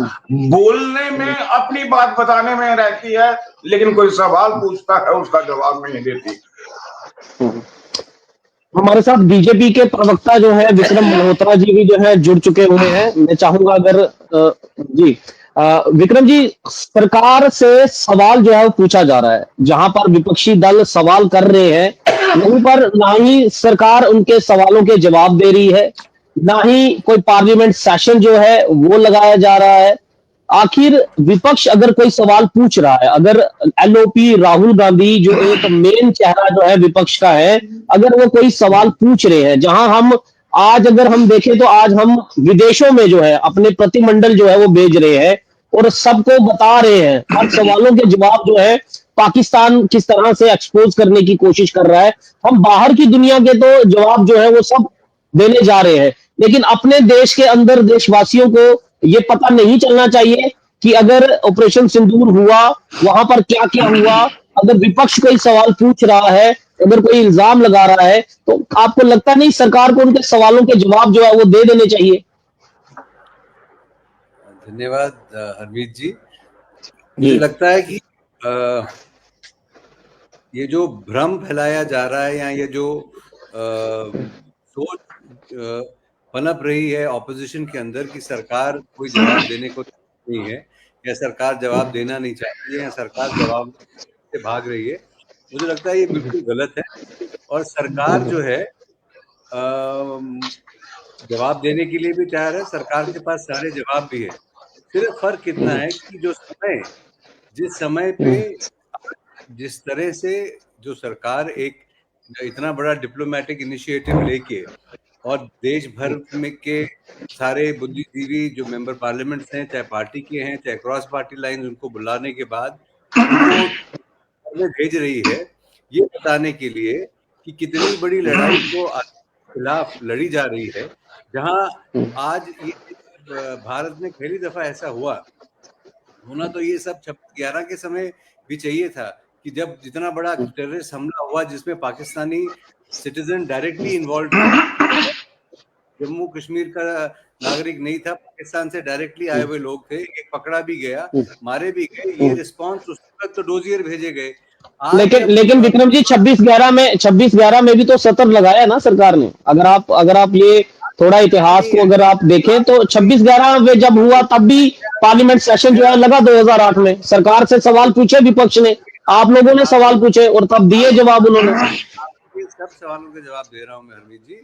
S3: बोलने में अपनी बात बताने में रहती है, लेकिन कोई सवाल पूछता है उसका जवाब नहीं देती।
S1: हमारे साथ बीजेपी के प्रवक्ता जो है विक्रम मल्होत्रा जी भी जो है जुड़ चुके हुए हैं। मैं चाहूंगा अगर जी विक्रम जी, सरकार से सवाल जो है वो पूछा जा रहा है, जहां पर विपक्षी दल सवाल कर रहे हैं वहीं पर ना ही सरकार उनके सवालों के जवाब दे रही है, ना ही कोई पार्लियामेंट सेशन जो है वो लगाया जा रहा है। आखिर विपक्ष अगर कोई सवाल पूछ रहा है, अगर एलओपी राहुल गांधी जो एक मेन चेहरा जो है विपक्ष का है, अगर वो कोई सवाल पूछ रहे हैं, जहां हम आज अगर हम देखें तो आज हम विदेशों में जो है अपने प्रतिमंडल जो है वो भेज रहे हैं और सबको बता रहे हैं, हर सवालों के जवाब जो है पाकिस्तान किस तरह से एक्सपोज करने की कोशिश कर रहा है। हम बाहर की दुनिया के तो जवाब जो है वो सब देने जा रहे हैं, लेकिन अपने देश के अंदर देशवासियों को ये पता नहीं चलना चाहिए कि अगर ऑपरेशन सिंदूर हुआ वहां पर क्या क्या हुआ। अगर विपक्ष कोई सवाल पूछ रहा है, अगर कोई इल्जाम लगा रहा है, तो आपको लगता नहीं सरकार को उनके सवालों के जवाब जो है वो दे देने चाहिए?
S4: धन्यवाद हरमीत जी। मुझे लगता है कि ये जो भ्रम फैलाया जा रहा है या ये जो सोच पनप रही है ऑपोजिशन के अंदर कि सरकार कोई जवाब देने को नहीं है या सरकार जवाब देना नहीं चाहती है या सरकार जवाब से भाग रही है, मुझे लगता है ये बिल्कुल गलत है। और सरकार जो है जवाब देने के लिए भी तैयार है, सरकार के पास सारे जवाब भी है। सिर्फ फर्क इतना है कि जो समय जिस समय पे जिस तरह से जो सरकार एक इतना बड़ा डिप्लोमेटिक इनिशिएटिव लेके और देश भर में के सारे बुद्धिजीवी जो मेंबर पार्लियामेंट्स हैं, चाहे पार्टी के हैं चाहे क्रॉस पार्टी लाइन, उनको बुलाने के बाद उनको भेज रही है ये बताने के लिए कि कितनी बड़ी लड़ाई को खिलाफ लड़ी जा रही है, जहां आज ये भारत में पहली दफा ऐसा होना तो ये सब 11 के समय भी चाहिए था कि जब जितना बड़ा टेररिस्ट हमला हुआ जिसमें पाकिस्तानी सिटीजन डायरेक्टली इन्वॉल्व थे, जम्मू कश्मीर का नागरिक नहीं था, पाकिस्तान से डायरेक्टली आए हुए लोग थे, एक पकड़ा भी गया, मारे भी गए, ये रिस्पांस उस वक्त तो डोजियर भेजे गए।
S1: लेकिन विक्रम जी 26/11 में भी तो सत्र लगाया ना सरकार ने। अगर आप ये थोड़ा इतिहास को अगर आप देखें तो 26/11 में जब हुआ तब भी पार्लियामेंट सेशन जो है लगा 2008 में। सरकार से सवाल पूछे विपक्ष ने, आप लोगों ने सवाल पूछे और तब दिए जवाब उन्होंने।
S4: सब सवालों के जवाब दे रहा हूं मैं हरमीत जी।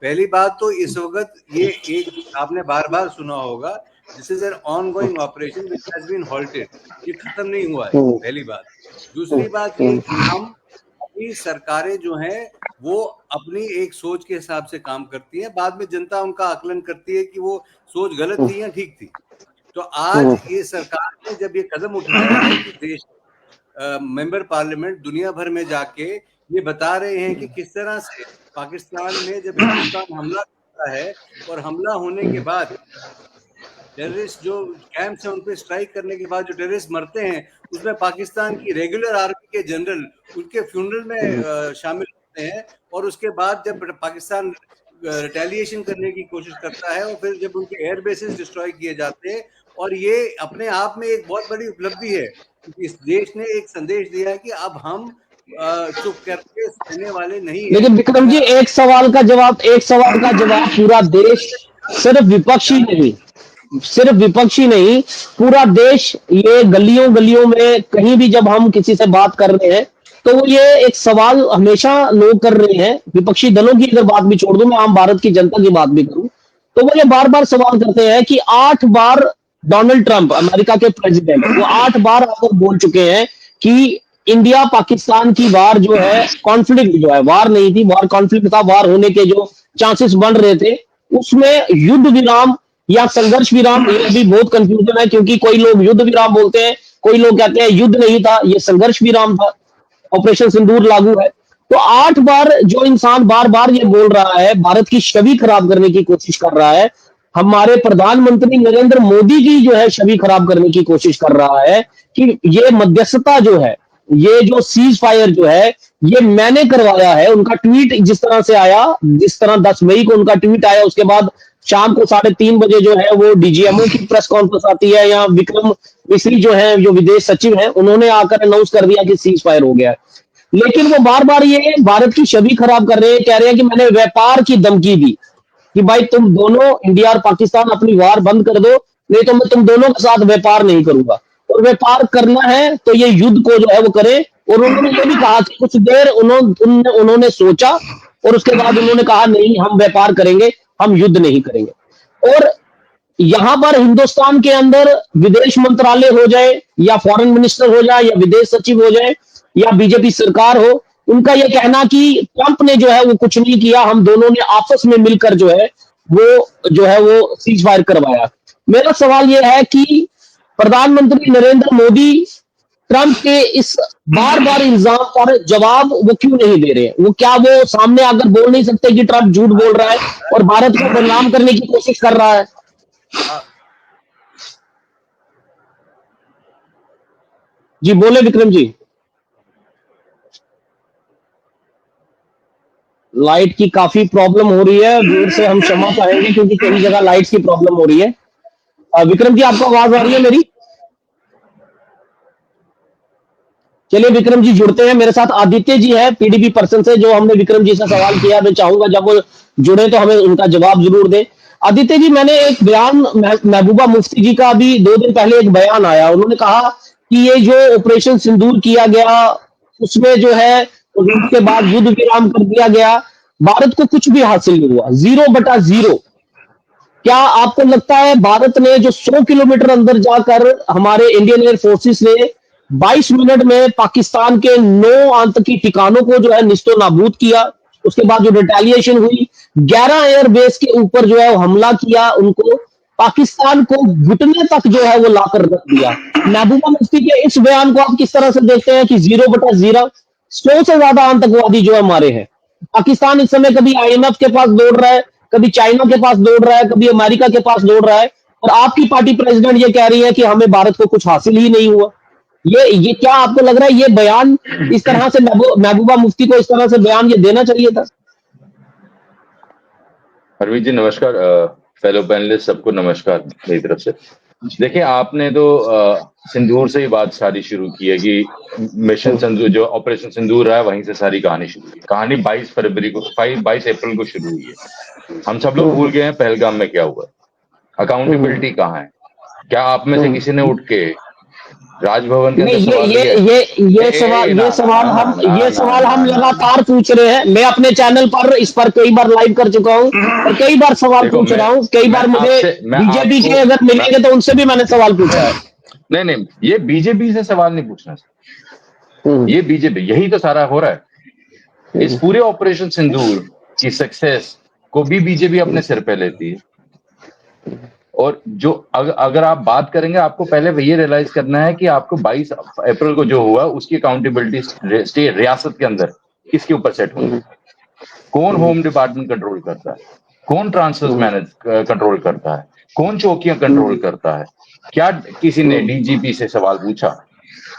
S4: पहली बात तो इस वक्त ये एक आपने बार बार सुना होगा, this is an ongoing operation which has been halted, ये खत्म नहीं हुआ है, पहली बात। दूसरी बात ये कि हम अपनी सरकारें जो हैं वो अपनी एक सोच के हिसाब से काम करती हैं, बाद में जनता उनका आकलन करती है कि वो सोच गलत थी या ठीक थी। तो आज ये सरकार ने जब ये कदम उठाया है कि देश मेंबर पार्लियामेंट दुनिया भर में जाके ये बता रहे हैं कि किस तरह से पाकिस्तान में जब हिंदुस्तान हमला करता है और हमला होने के बाद टेररिस्ट जो कैंप्स हैं उन पे स्ट्राइक करने के बाद जो टेररिस्ट मरते हैं उसमें पाकिस्तान की रेगुलर आर्मी के जनरल उनके फ्यूनरल में शामिल होते हैं, और उसके बाद जब पाकिस्तान रिटेलिएशन करने की कोशिश करता है और फिर जब उनके एयर बेसेस डिस्ट्रॉय किए जाते हैं, और ये अपने आप में एक बहुत बड़ी उपलब्धि है क्योंकि इस देश ने एक संदेश दिया है कि अब हम चुप करके सुनने वाले नहीं है।
S1: लेकिन विक्रम जी एक सवाल का जवाब पूरा देश, सिर्फ विपक्षी नहीं पूरा देश, ये गलियों में कहीं भी जब हम किसी से बात कर रहे हैं तो ये एक सवाल हमेशा लोग कर रहे हैं, विपक्षी दलों की अगर बात भी छोड़ दूं, मैं आम भारत की जनता की बात भी करूं, तो वो ये बार बार सवाल करते हैं कि 8 बार डोनाल्ड ट्रंप अमेरिका के प्रेसिडेंट, वो 8 बार आकर बोल चुके हैं कि इंडिया पाकिस्तान की वार जो है, कॉन्फ्लिक्ट जो है, वार नहीं थी, वार कॉन्फ्लिक्ट था, वार होने के जो चांसेस बन रहे थे उसमें युद्ध विराम या संघर्ष विराम, ये भी बहुत कंफ्यूजन है क्योंकि कोई लोग युद्ध विराम बोलते हैं, कोई लोग कहते हैं युद्ध नहीं था, ये संघर्ष विराम था, ऑपरेशन सिंदूर लागू है। तो 8 बार जो इंसान बार बार ये बोल रहा है, भारत की छवि खराब करने की कोशिश कर रहा है, हमारे प्रधानमंत्री नरेंद्र मोदी की जो है छवि खराब करने की कोशिश कर रहा है कि ये मध्यस्थता जो है, ये जो सीज फायर जो है, ये मैंने करवाया है। उनका ट्वीट जिस तरह से आया, जिस तरह 10 मई को उनका ट्वीट आया, उसके बाद शाम को 3:30 बजे जो है वो डीजीएमओ की प्रेस कॉन्फ्रेंस आती है, या विक्रम मिश्री जो है जो विदेश सचिव है उन्होंने आकर अनाउंस कर दिया कि सीज फायर हो गया है। लेकिन वो बार बार ये भारत की छवि खराब कर रहे हैं, कह रहे हैं कि मैंने व्यापार की धमकी दी कि भाई तुम दोनों इंडिया और पाकिस्तान अपनी वार बंद कर दो, नहीं तो मैं तुम दोनों के साथ व्यापार नहीं करूंगा, और व्यापार करना है तो ये युद्ध को जो है वो करे। और उन्होंने ये भी कहा कि कुछ देर उन्होंने सोचा और उसके बाद उन्होंने कहा नहीं हम व्यापार करेंगे, हम युद्ध नहीं करेंगे। और यहां पर हिंदुस्तान के अंदर विदेश मंत्रालय हो जाए या फॉरेन मिनिस्टर हो जाए या विदेश सचिव हो जाए या बीजेपी सरकार हो, उनका यह कहना कि ट्रंप ने जो है वो कुछ नहीं किया, हम दोनों ने आपस में मिलकर जो है वो सीज फायर करवाया। मेरा सवाल यह है कि प्रधानमंत्री नरेंद्र मोदी ट्रंप के इस बार बार इल्जाम पर जवाब वो क्यों नहीं दे रहे? वो क्या वो सामने आकर बोल नहीं सकते कि ट्रंप झूठ बोल रहा है और भारत को बदनाम करने की कोशिश कर रहा है? जी बोले विक्रम जी। लाइट की काफी प्रॉब्लम हो रही है, दूर से हम क्षमा चाहेंगे क्योंकि कई जगह लाइट्स की प्रॉब्लम हो रही है। विक्रम जी आपको आवाज आ रही है मेरी? चलिए विक्रम जी जुड़ते हैं, मेरे साथ आदित्य जी है पीडीपी पर्सन से, जो हमने विक्रम जी से सवाल किया, मैं चाहूंगा जब वो जुड़े तो हमें उनका जवाब जरूर दें। आदित्य जी, मैंने एक बयान महबूबा मुफ्ती जी का अभी 2 दिन पहले एक बयान आया, उन्होंने कहा कि ये जो ऑपरेशन सिंदूर किया गया उसमें जो है उसके बाद युद्ध विराम कर दिया गया, भारत को कुछ भी हासिल नहीं हुआ, 0/0। क्या आपको लगता है भारत ने जो 100 किलोमीटर अंदर जाकर हमारे इंडियन एयर फोर्सेस ने 22 मिनट में पाकिस्तान के 9 आतंकी ठिकानों को जो है निस्तो नाबूद किया, उसके बाद जो रिटेलिएशन हुई 11 एयरबेस के ऊपर जो है वो हमला किया, उनको पाकिस्तान को घुटने तक जो है वो लाकर रख दिया। महबूबा मुफ्ती के इस बयान को आप किस तरह से देखते हैं कि 0/0 100 से ज्यादा आतंकवादी जो है मारे हैं? पाकिस्तान इस समय कभी आईएमएफ के पास दौड़ रहा है, कभी चाइना के पास दौड़ रहा है, कभी अमेरिका के पास दौड़ रहा है, और आपकी पार्टी प्रेसिडेंट ये कह रही है कि हमें भारत को कुछ हासिल ही नहीं हुआ। ये क्या आपको लग रहा है ये बयान इस तरह से महबूबा मुफ्ती को इस तरह से बयान ये देना चाहिए था?
S5: हरमीत जी नमस्कार, फेलो पैनलिस्ट सबको नमस्कार मेरी तरफ से। देखिए, आपने तो सिंदूर से ही बात सारी शुरू की है कि मिशन सिंदूर जो ऑपरेशन सिंदूर रहा है वहीं से सारी कहानी शुरू हुई। कहानी 22 अप्रैल को शुरू हुई है। हम सब लोग भूल गए हैं पहलगाम में क्या हुआ। अकाउंटेबिलिटी कहाँ है? क्या आप में से किसी ने उठ के राजभवन के अंदर सवाल
S1: ये सवाल हम लगातार पूछ रहे हैं। मैं अपने चैनल पर इस पर कई बार लाइव कर चुका हूँ और कई बार सवाल पूछ रहा हूँ। कई बार मुझे बीजेपी के अगर मिलेंगे तो उनसे भी मैंने सवाल पूछा है।
S5: नहीं, ये बीजेपी से सवाल नहीं पूछना, ये बीजेपी, यही तो सारा हो रहा है। इस पूरे ऑपरेशन सिंदूर की सक्सेस को भी बीजेपी अपने सिर पे लेती है। और जो अगर आप बात करेंगे, आपको पहले ये रियलाइज करना है कि आपको 22 अप्रैल को जो हुआ उसकी अकाउंटेबिलिटी स्टेट रियासत के अंदर किसके ऊपर सेट होगी? कौन होम डिपार्टमेंट कंट्रोल करता है? कौन ट्रांसफर मैनेज कंट्रोल करता है? कौन चौकियां कंट्रोल करता है? क्या किसी ने डीजीपी से सवाल पूछा?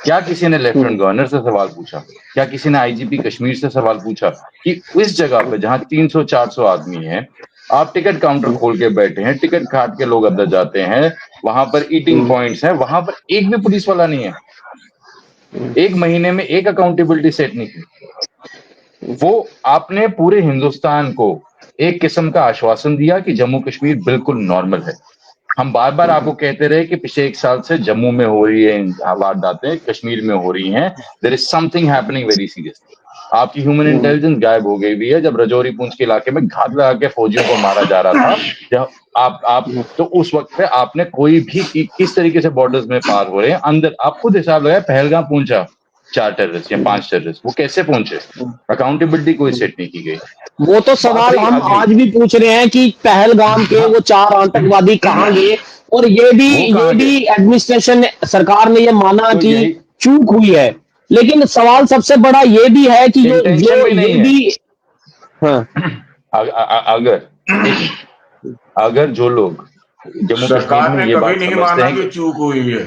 S5: क्या किसी ने लेफ्टिनेंट गवर्नर से सवाल पूछा? क्या किसी ने आईजीपी कश्मीर से सवाल पूछा कि इस जगह पे जहां 300-400 आदमी हैं, आप टिकट काउंटर खोल के बैठे हैं, टिकट काट के लोग अंदर जाते हैं, वहां पर ईटिंग पॉइंट्स हैं, वहां पर एक भी पुलिस वाला नहीं है। 1 महीने में एक अकाउंटेबिलिटी सेट नहीं की। वो आपने पूरे हिंदुस्तान को एक किस्म का आश्वासन दिया कि जम्मू कश्मीर बिल्कुल नॉर्मल है। हम बार बार आपको कहते रहे कि पिछले 1 साल से जम्मू में हो रही है वारदातें, कश्मीर में हो रही हैं, there is something happening very serious. आपकी ह्यूमन इंटेलिजेंस गायब हो गई हुई है। जब रजौरी पुंछ के इलाके में घात लगा के फौजियों को मारा जा रहा था, जब आप तो उस वक्त पे आपने कोई भी किस तरीके से बॉर्डर्स में पार हो रहे हैं अंदर, आप खुद हिसाब लगाए, पहलगाम पहुंचा 4 टेररिस्ट या 5 टेररिस्ट, वो कैसे पहुंचे? अकाउंटेबिलिटी कोई सेट नहीं की गई।
S1: वो तो सवाल हम आज भी पूछ रहे हैं कि पहलगाम के वो 4 आतंकवादी कहाँ गए, और ये भी एडमिनिस्ट्रेशन सरकार ने ये माना कि चूक हुई है। लेकिन सवाल सबसे बड़ा ये भी है कि
S5: अगर जो लोग जम्मू
S3: सरकार
S5: कश्मीर में
S3: ने
S5: ये
S3: कभी
S5: बात
S3: नहीं
S5: समझते
S3: माना
S5: हैं
S3: कि चूक हुई है,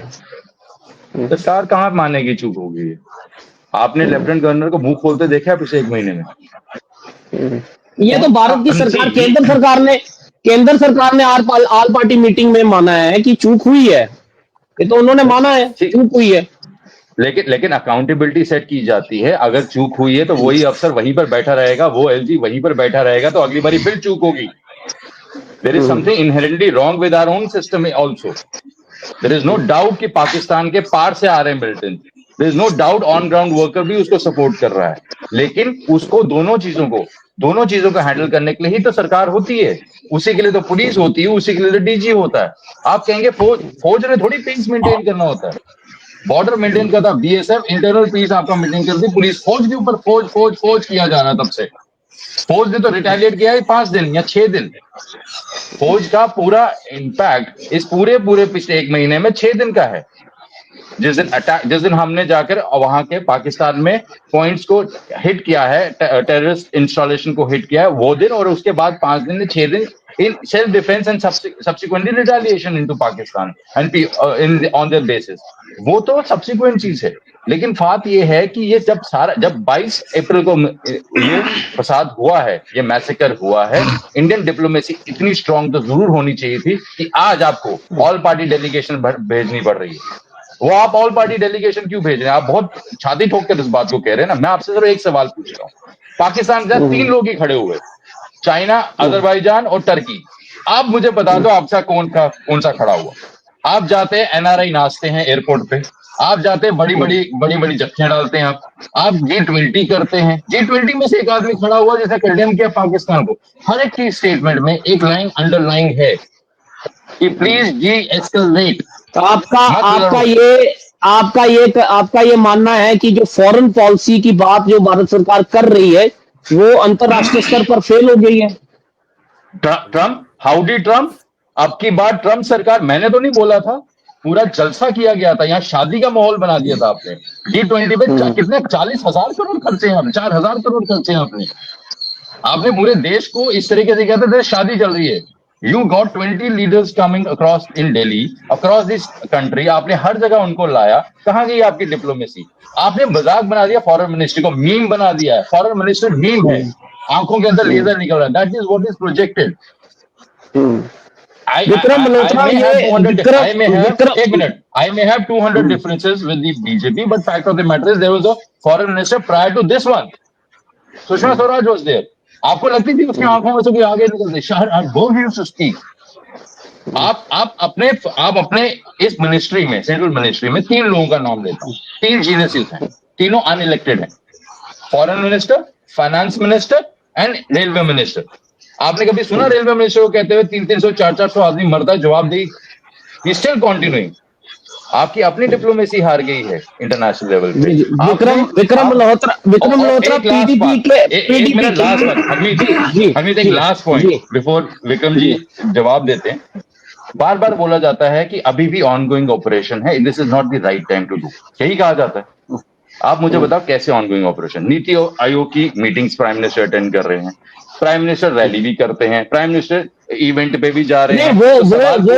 S5: सरकार कहाँ मानेगी चूक होगी? आपने लेफ्टिनेंट गवर्नर को मुंह खोलते देखा है पिछले 1 महीने में?
S1: ये तो भारत की सरकार, केंद्र सरकार ने ऑल पार्टी मीटिंग में माना है कि चूक हुई है। ये तो उन्होंने माना है चूक हुई है।
S5: लेकिन अकाउंटेबिलिटी सेट की जाती है। अगर चूक हुई है तो वही अफसर वहीं पर बैठा रहेगा, वो एलजी वहीं पर बैठा रहेगा, तो अगली बारी फिर चूक होगी। There is something inherently wrong with our own system also. There is no doubt कि पाकिस्तान के पार से आ रहे हैं militant, there is no doubt on ground worker भी उसको सपोर्ट कर रहा है। लेकिन उसको दोनों चीजों को हैंडल करने के लिए ही तो सरकार होती है, उसी के लिए तो पुलिस होती है, उसी के लिए तो डीजी होता है। आप कहेंगे फौज ने थोड़ी पीस मेंटेन करना होता है, बॉर्डर मेंटेन करता, बीएसएफ इंटरनल पीस आपका मेंटेन करती, पुलिस फौज के ऊपर फौज किया जा रहा है। तब से फौज ने तो रिटेलिएट किया है 5 दिन या 6 दिन। फौज का पूरा इंपैक्ट इस पूरे पिछले 1 महीने में 6 दिन का है। जिस दिन हमने जाकर वहां के पाकिस्तान में पॉइंट्स को हिट किया है, टेररिस्ट इंस्टॉलेशन को हिट किया है, वो दिन, और उसके बाद 5 दिन 6 दिन in self defense and subsequently retaliation into Pakistan and on their basis, वो तो subsequent चीज है। लेकिन बात ये है कि ये जब 22 अप्रैल को ये फसाद हुआ है, ये मैसेकर हुआ है, इंडियन डिप्लोमेसी इतनी स्ट्रांग तो जरूर होनी चाहिए थी कि आज आपको ऑल पार्टी डेलीगेशन भेजनी पड़ रही है। वो आप ऑल पार्टी डेलीगेशन क्यों भेज रहे हैं? आप बहुत छाती ठोक कर इस बात को कह रहे हैं ना। मैं आपसे सिर्फ एक सवाल पूछ रहा हूँ। पाकिस्तान के साथ 3 लोग ही खड़े हुए, चाइना, अजरबैजान और टर्की। आप मुझे बता दो आपसे कौन सा खड़ा हुआ? आप जाते हैं एनआरआई नाचते हैं एयरपोर्ट पे, आप जाते हैं बड़ी जत्थियां डालते हैं, आप G20 करते हैं। G20 में से एक आदमी खड़ा हुआ जैसे कंडेम किया पाकिस्तान को। हर एक की स्टेटमेंट में एक लाइन अंडरलाइन है कि प्लीज de-escalate।
S1: आपका ये मानना है कि जो फॉरेन पॉलिसी की बात जो भारत सरकार कर रही है वो अंतरराष्ट्रीय स्तर पर फेल हो गई है।
S5: ट्रम्प, हाउडी ट्रम्प, अब की बार ट्रम्प सरकार, मैंने तो नहीं बोला था, पूरा जलसा किया गया था, यहाँ शादी का माहौल बना दिया था आपने। G20 पे कितने 40,000 करोड़ खर्चे हैं, 4,000 करोड़ खर्चे हैं आपने। आपने पूरे देश को इस तरीके से कहते थे शादी चल रही है। You got 20 leaders coming across in Delhi, across this country, आपने हर जगह उनको लाया। कहाँ गई आपकी डिप्लोमेसी? आपने मजाक बना दिया फॉरेन मिनिस्ट्री को, मीम बना दिया है। फॉरेन मिनिस्टर मीम है, आंखों के अंदर लेजर निकल रहा है। That is what is projected.
S1: Vikram Malhotra, ये
S5: I may have 200 differences with the BJP, but fact of the matter is there was a foreign minister prior to this one. Sushma Swaraj was there. आपको लगती थी उसकी आंखों में से कोई आगे निकलते? Shower both used to speak. आप अपने इस मिनिस्ट्री में, सेंट्रल मिनिस्ट्री में 3 लोगों का नाम लेता हूँ, 3 जीनियसेस हैं, तीनों अनइलेक्टेड हैं। Foreign minister, finance minister and railway minister. आपने कभी सुना रेलवे मिनिस्टर को कहते हुए 300, 400 आदमी मरता है जवाब दी? Still continuing. आपकी अपनी डिप्लोमेसी हार गई है इंटरनेशनल लेवल पे।
S1: विक्रम मल्होत्रा पीडीपी के
S5: last point before Vikram ji जवाब देते हैं। बार बार बोला जाता है कि अभी भी ऑनगोइंग ऑपरेशन है, this is not the right time to do, यही कहा जाता है। आप मुझे बताओ कैसे ऑनगोइंग ऑपरेशन? नीति आयोग की मीटिंग्स प्राइम मिनिस्टर अटेंड कर रहे हैं, प्राइम मिनिस्टर रैली भी करते हैं, प्राइम मिनिस्टर इवेंट पे भी जा रहे हैं।
S1: वो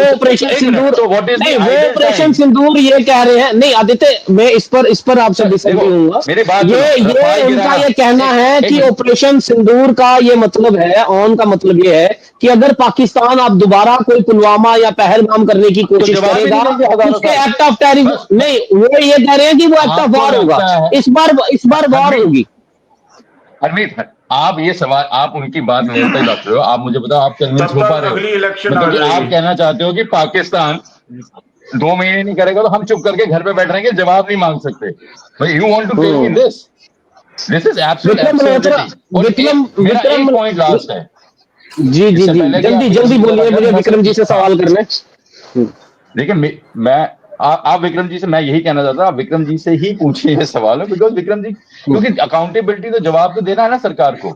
S1: ऑपरेशन सिंदूर, नहीं वो ऑपरेशन सिंदूर ये कह रहे हैं। नहीं आदित्य, मैं इस पर आपसे डिसएग्री होऊंगा। ये उनका ये कहना है कि ऑपरेशन सिंदूर का ये मतलब है, ऑन का मतलब ये है कि अगर पाकिस्तान अब दोबारा कोई पुलवामा या पहलगाम करने की कोशिश करेगा, उसके एक्ट ऑफ टेररिज्म, नहीं वो ये कह रहे हैं कि वो एक्ट ऑफ वॉर होगा, इस बार वॉर होगी।
S5: हरमीत, आप ये सवाल, आप उनकी बात लेते ही रख रहे हो। आप मुझे बताओ, आप कन्विंस हो पा रहे हो? मतलब आप कहना चाहते हो कि पाकिस्तान 2 महीने नहीं करेगा तो हम चुप करके घर पे बैठ रहेंगे, जवाब नहीं मांग सकते? You want to tell me this is absolute विक्रम पॉइंट लास्ट है। जी जल्दी बोलिए, मुझे विक्रम जी से सवाल करना है। देखिए, मैं आप विक्रम जी से, मैं यही कहना चाहता हूँ, आप विक्रम जी से ही पूछिए ये सवाल है, बिकॉज विक्रम जी, क्योंकि अकाउंटेबिलिटी तो जवाब तो देना है ना सरकार को।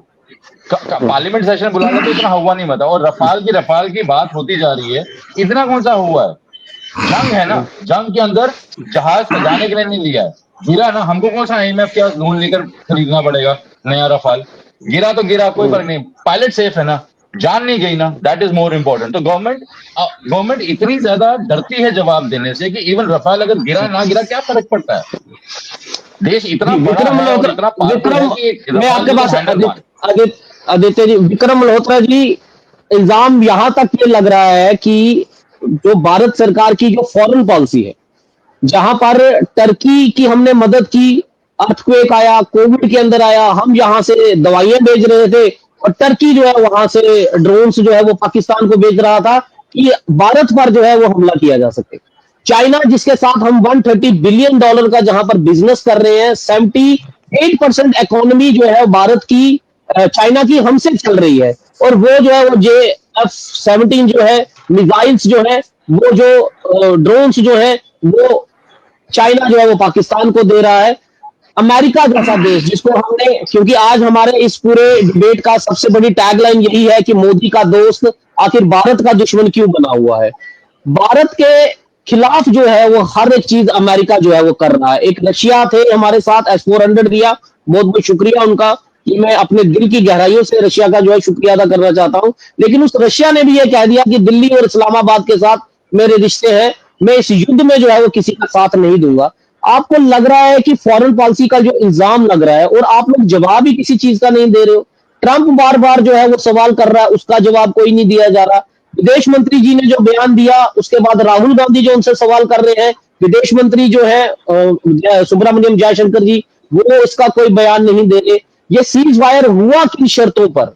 S5: पार्लियामेंट सेशन बुलाना तो इतना हुआ नहीं मता, और रफाल की बात होती जा रही है, इतना कौन सा हुआ है? जंग है ना, जंग के अंदर जहाज सजाने के लिए नहीं लिया है, गिरा ना, हमको कौन सा IMF क्या लोन लेकर खरीदना पड़ेगा नया रफाल? गिरा तो गिरा, कोई फर्क नहीं, पायलट सेफ है ना, जान नहीं गई ना, दैट इज मोर इंपॉर्टेंट। तो गवर्नमेंट इतनी ज्यादा डरती है जवाब देने से कि इवन रफाल अगर गिरा ना गिरा क्या फर्क पड़ता है? देश इतना बड़ा है और इतना पावरफुल है कि
S1: मैं आपके पास आदित्य जी, विक्रम मल्होत्रा जी, इल्जाम यहां तक ये लग रहा है कि जो भारत सरकार की जो फॉरेन पॉलिसी है, जहां पर टर्की की हमने मदद की, अर्थक्वेक आया, कोविड के अंदर आया, हम यहां से दवाइयां भेज रहे थे और टर्की जो है वहां से ड्रोन्स जो है वो पाकिस्तान को भेज रहा था कि भारत पर जो है वो हमला किया जा सके। चाइना जिसके साथ हम $130 बिलियन का जहां पर बिजनेस कर रहे हैं, 78% इकोनॉमी जो है भारत की, चाइना की हमसे चल रही है, और वो जो है वो JF-17 जो है मिसाइल्स जो है, वो जो ड्रोन्स जो है वो चाइना जो है वो पाकिस्तान को दे रहा है। अमेरिका जैसा देश जिसको हमने, क्योंकि आज हमारे इस पूरे डिबेट का सबसे बड़ी टैगलाइन यही है कि मोदी का दोस्त आखिर भारत का दुश्मन क्यों बना हुआ है? भारत के खिलाफ जो है वो हर एक चीज अमेरिका जो है वो कर रहा है। एक रशिया थे हमारे साथ, S-400 दिया, बहुत बहुत शुक्रिया उनका, कि मैं अपने दिल की गहराइयों से रशिया का जो है शुक्रिया अदा करना चाहता हूं। लेकिन उस रशिया ने भी ये कह दिया कि दिल्ली और इस्लामाबाद के साथ मेरे रिश्ते हैं, मैं इस युद्ध में जो है वो किसी का साथ नहीं दूंगा। आपको लग रहा है कि फॉरेन पॉलिसी का जो इल्जाम लग रहा है, और आप लोग जवाब ही किसी चीज का नहीं दे रहे हो। ट्रंप बार बार जो है वो सवाल कर रहा है, उसका जवाब कोई नहीं दिया जा रहा। विदेश मंत्री जी ने जो बयान दिया, उसके बाद राहुल गांधी जो उनसे सवाल कर रहे हैं, विदेश मंत्री जो है सुब्रमण्यम जयशंकर जी, वो इसका कोई बयान नहीं दे रहे। ये सीज फायर हुआ किन शर्तों पर?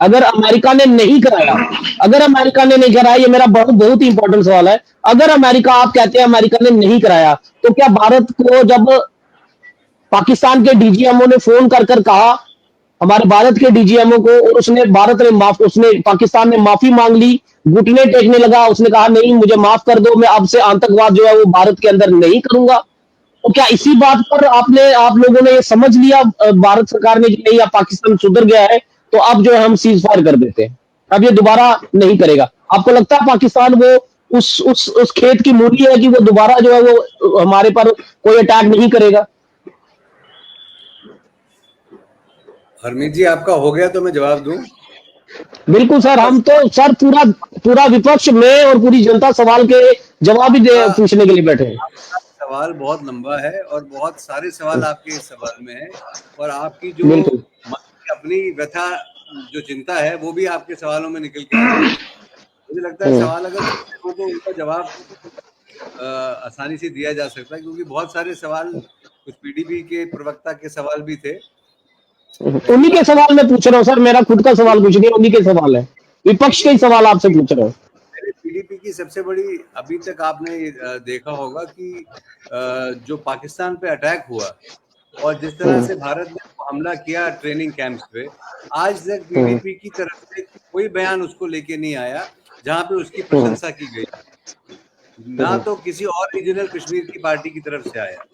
S1: अगर अमेरिका ने नहीं कराया, ये मेरा बहुत ही इंपॉर्टेंट सवाल है। अगर अमेरिका, आप कहते हैं अमेरिका ने नहीं कराया, तो क्या भारत को, जब पाकिस्तान के DGMO ने फोन कर कहा हमारे भारत के DGMO को, और उसने पाकिस्तान ने माफी मांग ली, घुटने टेकने लगा, उसने कहा नहीं मुझे माफ कर दो, मैं अब से आतंकवाद जो है वो भारत के अंदर नहीं करूंगा, तो क्या इसी बात पर आप लोगों ने ये समझ लिया, भारत सरकार ने, कि नहीं अब पाकिस्तान सुधर गया है, तो अब जो है हम सीज फायर कर देते हैं, अब ये दोबारा नहीं करेगा? आपको लगता है पाकिस्तान वो उस खेत की मूली है कि वो दोबारा जो है वो हमारे पर कोई अटैक नहीं करेगा?
S4: हरमीत जी, आपका हो गया तो मैं जवाब दूं।
S1: बिल्कुल सर, हम तो सर पूरा पूरा विपक्ष में और पूरी जनता सवाल के जवाब ही पूछने के लिए बैठे हैं।
S4: आपका सवाल बहुत लंबा है और बहुत सारे सवाल आपके इस सवाल में है, और आपकी जो
S1: बिल्कुल।
S4: मन की अपनी व्यथा, जो चिंता है, वो भी आपके सवालों में निकल के आ रही है। मुझे लगता है सवाल अगर सीधे हो तो उनका जवाब आसानी से दिया जा सकता है, क्योंकि बहुत सारे सवाल, कुछ पीडीपी के प्रवक्ता के सवाल भी थे। पहली
S1: उन्हीं के
S4: बात,
S1: सवाल मैं पूछ रहा हूँ सर, मेरा खुद का सवाल कुछ नहीं, उन्हीं के सवाल है, विपक्ष के ही सवाल आपसे पूछ रहा हूँ।
S4: पीडीपी की सबसे बड़ी, अभी तक आपने देखा होगा कि जो पाकिस्तान पे अटैक हुआ और जिस तरह से भारत ने हमला किया ट्रेनिंग कैंप्स पे, आज तक पीडीपी की तरफ से कोई बयान उसको लेके नहीं आया जहां पे उसकी प्रशंसा की गई, ना तो किसी और रीजनल कश्मीर की पार्टी की तरफ से आया।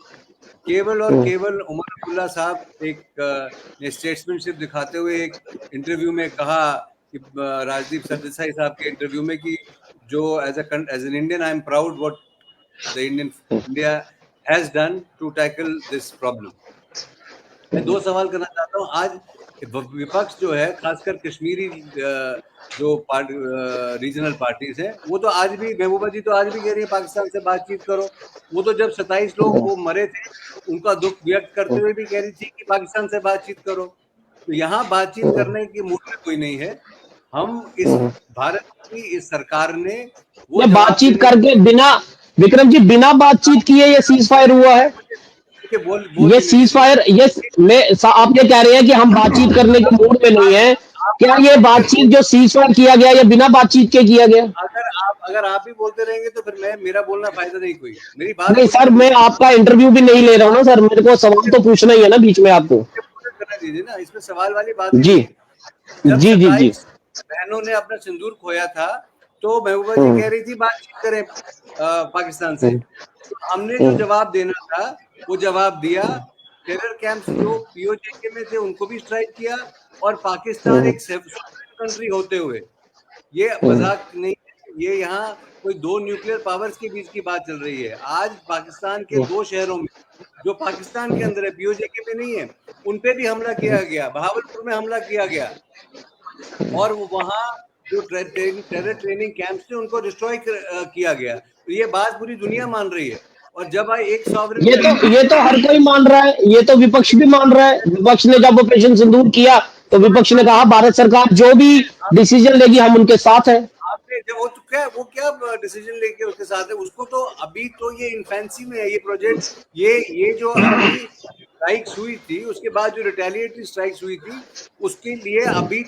S4: केवल और केवल उमर अब्दुल्ला साहब एक स्टेट्समैनशिप दिखाते हुए एक इंटरव्यू में कहा कि राजदीप सरदेसाई साहब के इंटरव्यू में कि जो as an Indian I am proud what the India has done to tackle this problem. मैं दो सवाल करना चाहता हूँ। आज विपक्ष जो है, खासकर कश्मीरी जो रीजनल पार्टीज हैं, वो तो आज भी, महबूबा जी तो आज भी कह रही है पाकिस्तान से बातचीत करो। वो तो जब 27 लोग वो मरे थे, उनका दुख व्यक्त करते हुए भी कह रही थी कि पाकिस्तान से बातचीत करो। तो यहाँ बातचीत करने की मूड में कोई नहीं है। हम इस भारत की इस सरकार ने वो
S1: ये
S4: जवाब
S1: बातचीत
S4: देने
S1: करके बिना, विक्रम जी बिना बातचीत किए ये सीज फायर हुआ है।
S4: के बोल
S1: ये
S4: लेने
S1: सीज
S4: दीजिए।
S1: फायर, आप ये कह रहे हैं कि हम बातचीत करने के मूड में नहीं है, क्या ये बातचीत जो सीज फायर किया गया ये बिना बातचीत के किया गया?
S4: अगर आप भी बोलते रहेंगे तो फिर मेरा बोलना फायदा नहीं, कोई मेरी बात
S1: नहीं
S4: पूरी
S1: सर,
S4: करने
S1: मैं
S4: दीजिए।
S1: आपका इंटरव्यू भी नहीं ले रहा हूँ ना सर, मेरे को सवाल तो पूछना ही है ना बीच में आपको।
S4: मुझे पूरा करने दीजिए ना, इसमें सवाल वाली बात ही
S1: जी
S4: नहीं है। जब
S1: जी जी जी।
S4: 27 बहनों ने अपना सिंदूर खोया था, तो महबूबा जी कह रही थी बातचीत करें पाकिस्तान से। तो हमने जो जवाब देना था वो जवाब दिया। टेरर कैंप्स जो पीओजे में थे उनको भी स्ट्राइक किया, और पाकिस्तान एक सॉवरेन कंट्री होते हुए, ये मजाक नहीं है, ये यहाँ कोई दो न्यूक्लियर पावर्स के बीच की बात चल रही है। आज पाकिस्तान के दो शहरों में, जो पाकिस्तान के अंदर है, पीओजे में नहीं है, उन पे भी हमला किया गया। बहावलपुर में हमला किया गया, और वो वहाँ जो टेरर ट्रेनिंग कैंप्स थे उनको डिस्ट्रॉय किया गया। तो ये बात पूरी दुनिया मान रही है। और जब एक सॉवरेन कंट्री,
S1: ये तो हर कोई मान रहा है, ये तो विपक्ष भी मान रहा है। विपक्ष ने जब ऑपरेशन सिंदूर किया तो विपक्ष ने कहा भारत सरकार जो भी डिसीजन लेगी हम उनके साथ है।
S4: आपने जब वो क्या डिसीजन लेके उसके साथ है, उसको तो अभी तो ये इन्फेंसी में है ये प्रोजेक्ट। ये जो अभी स्ट्राइक्स हुई थी, उसके बाद जो रिटेलिएटरी स्ट्राइक्स हुई थी, उसके लिए अभी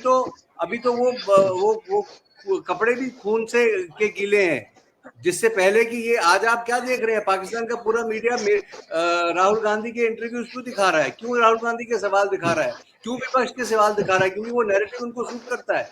S4: तो वो कपड़े भी खून से के गीले हैं। जिससे पहले कि ये, आज आप क्या देख रहे हैं, पाकिस्तान का पूरा मीडिया राहुल गांधी के इंटरव्यूज क्यों दिखा रहा है? क्यों राहुल गांधी के सवाल दिखा रहा है? क्यों विपक्ष के सवाल दिखा रहा है? क्योंकि वो नैरेटिव उनको सूट करता है।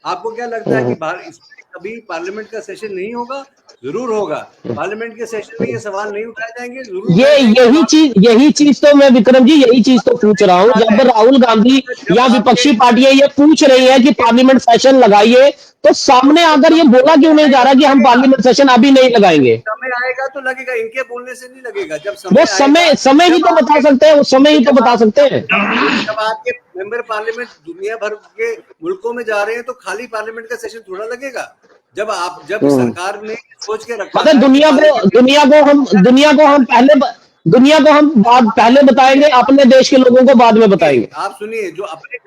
S4: आपको क्या लगता है कि इसमें कभी पार्लियामेंट का सेशन नहीं होगा? जरूर होगा। पार्लियामेंट के सेशन में ये सवाल नहीं उठाए जाएंगे? जरूर
S1: ये
S4: उठाए जाएंगे।
S1: यही चीज तो मैं, विक्रम जी यही चीज तो पूछ रहा हूँ। जब राहुल गांधी
S4: जब
S1: या
S4: आपके
S1: विपक्षी पार्टियां ये पूछ रही है कि पार्लियामेंट सेशन लगाइए, तो सामने आकर ये बोला क्यों नहीं जा रहा कि हम पार्लियामेंट सेशन अभी नहीं लगाएंगे?
S4: समय आएगा तो लगेगा, इनके बोलने से नहीं लगेगा। जब
S1: वो
S4: समय आएगा,
S1: समय ही
S4: जब
S1: तो बता
S4: आपके
S1: सकते हैं, वो समय ही तो
S4: जब
S1: बता
S4: आप
S1: सकते हैं।
S4: जब आपके मेंबर पार्लियामेंट दुनिया भर के मुल्कों में जा रहे हैं, तो खाली पार्लियामेंट का सेशन थोड़ा लगेगा। जब सरकार ने सोच के रखा
S1: मतलब
S4: था कि पार्लियामेंट,
S1: दुनिया को हम बाद पहले बताएंगे, अपने देश के लोगों को बाद में बताएंगे।
S4: आप सुनिए, जो अपने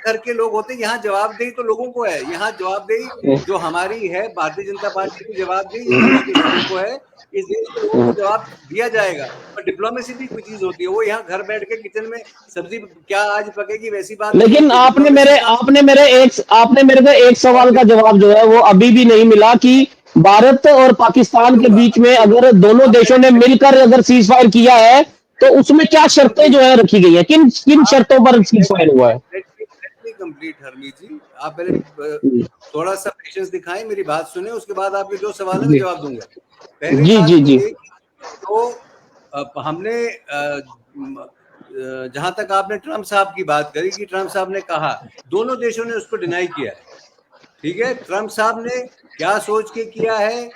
S4: घर के लोग होते हैं, यहाँ जवाबदेही तो लोगों को है। यहाँ जवाबदेही जो हमारी है, भारतीय जनता पार्टी की जवाबदेही इस देश के लोगों को है। इस देश के लोगों को जवाब दिया जाएगा। और डिप्लोमेसी भी कोई चीज होती है, वो यहाँ घर बैठ के किचन में सब्जी क्या आज पकेगी वैसी बात नहीं
S1: लेकिन
S4: होती। डिप्लोमेसी का
S1: आपने मेरे को एक सवाल का जवाब जो है वो अभी भी नहीं मिला कि भारत और पाकिस्तान के बीच में अगर दोनों देशों ने मिलकर अगर सीज फायर किया है तो उसमें क्या शर्तें जो है रखी गई है, किन किन शर्तों पर सीज फायर हुआ है?
S4: कंप्लीट हरमीत जी, आप पहले थोड़ा सा पेशेंस दिखाएं, मेरी बात सुने, उसके बाद आपके जो सवाल है मैं
S1: जी
S4: जवाब दूंगा। पहली
S1: जी
S4: बात
S1: जी
S4: तो
S1: जी।
S4: ये कि हमने जहां तक आपने ट्रम्प साहब की बात करी कि ट्रम्प साहब ने कहा, दोनों देशों ने उसको डिनाई किया है। ठीक है, ट्रम्प साहब ने क्या सोच के किया है,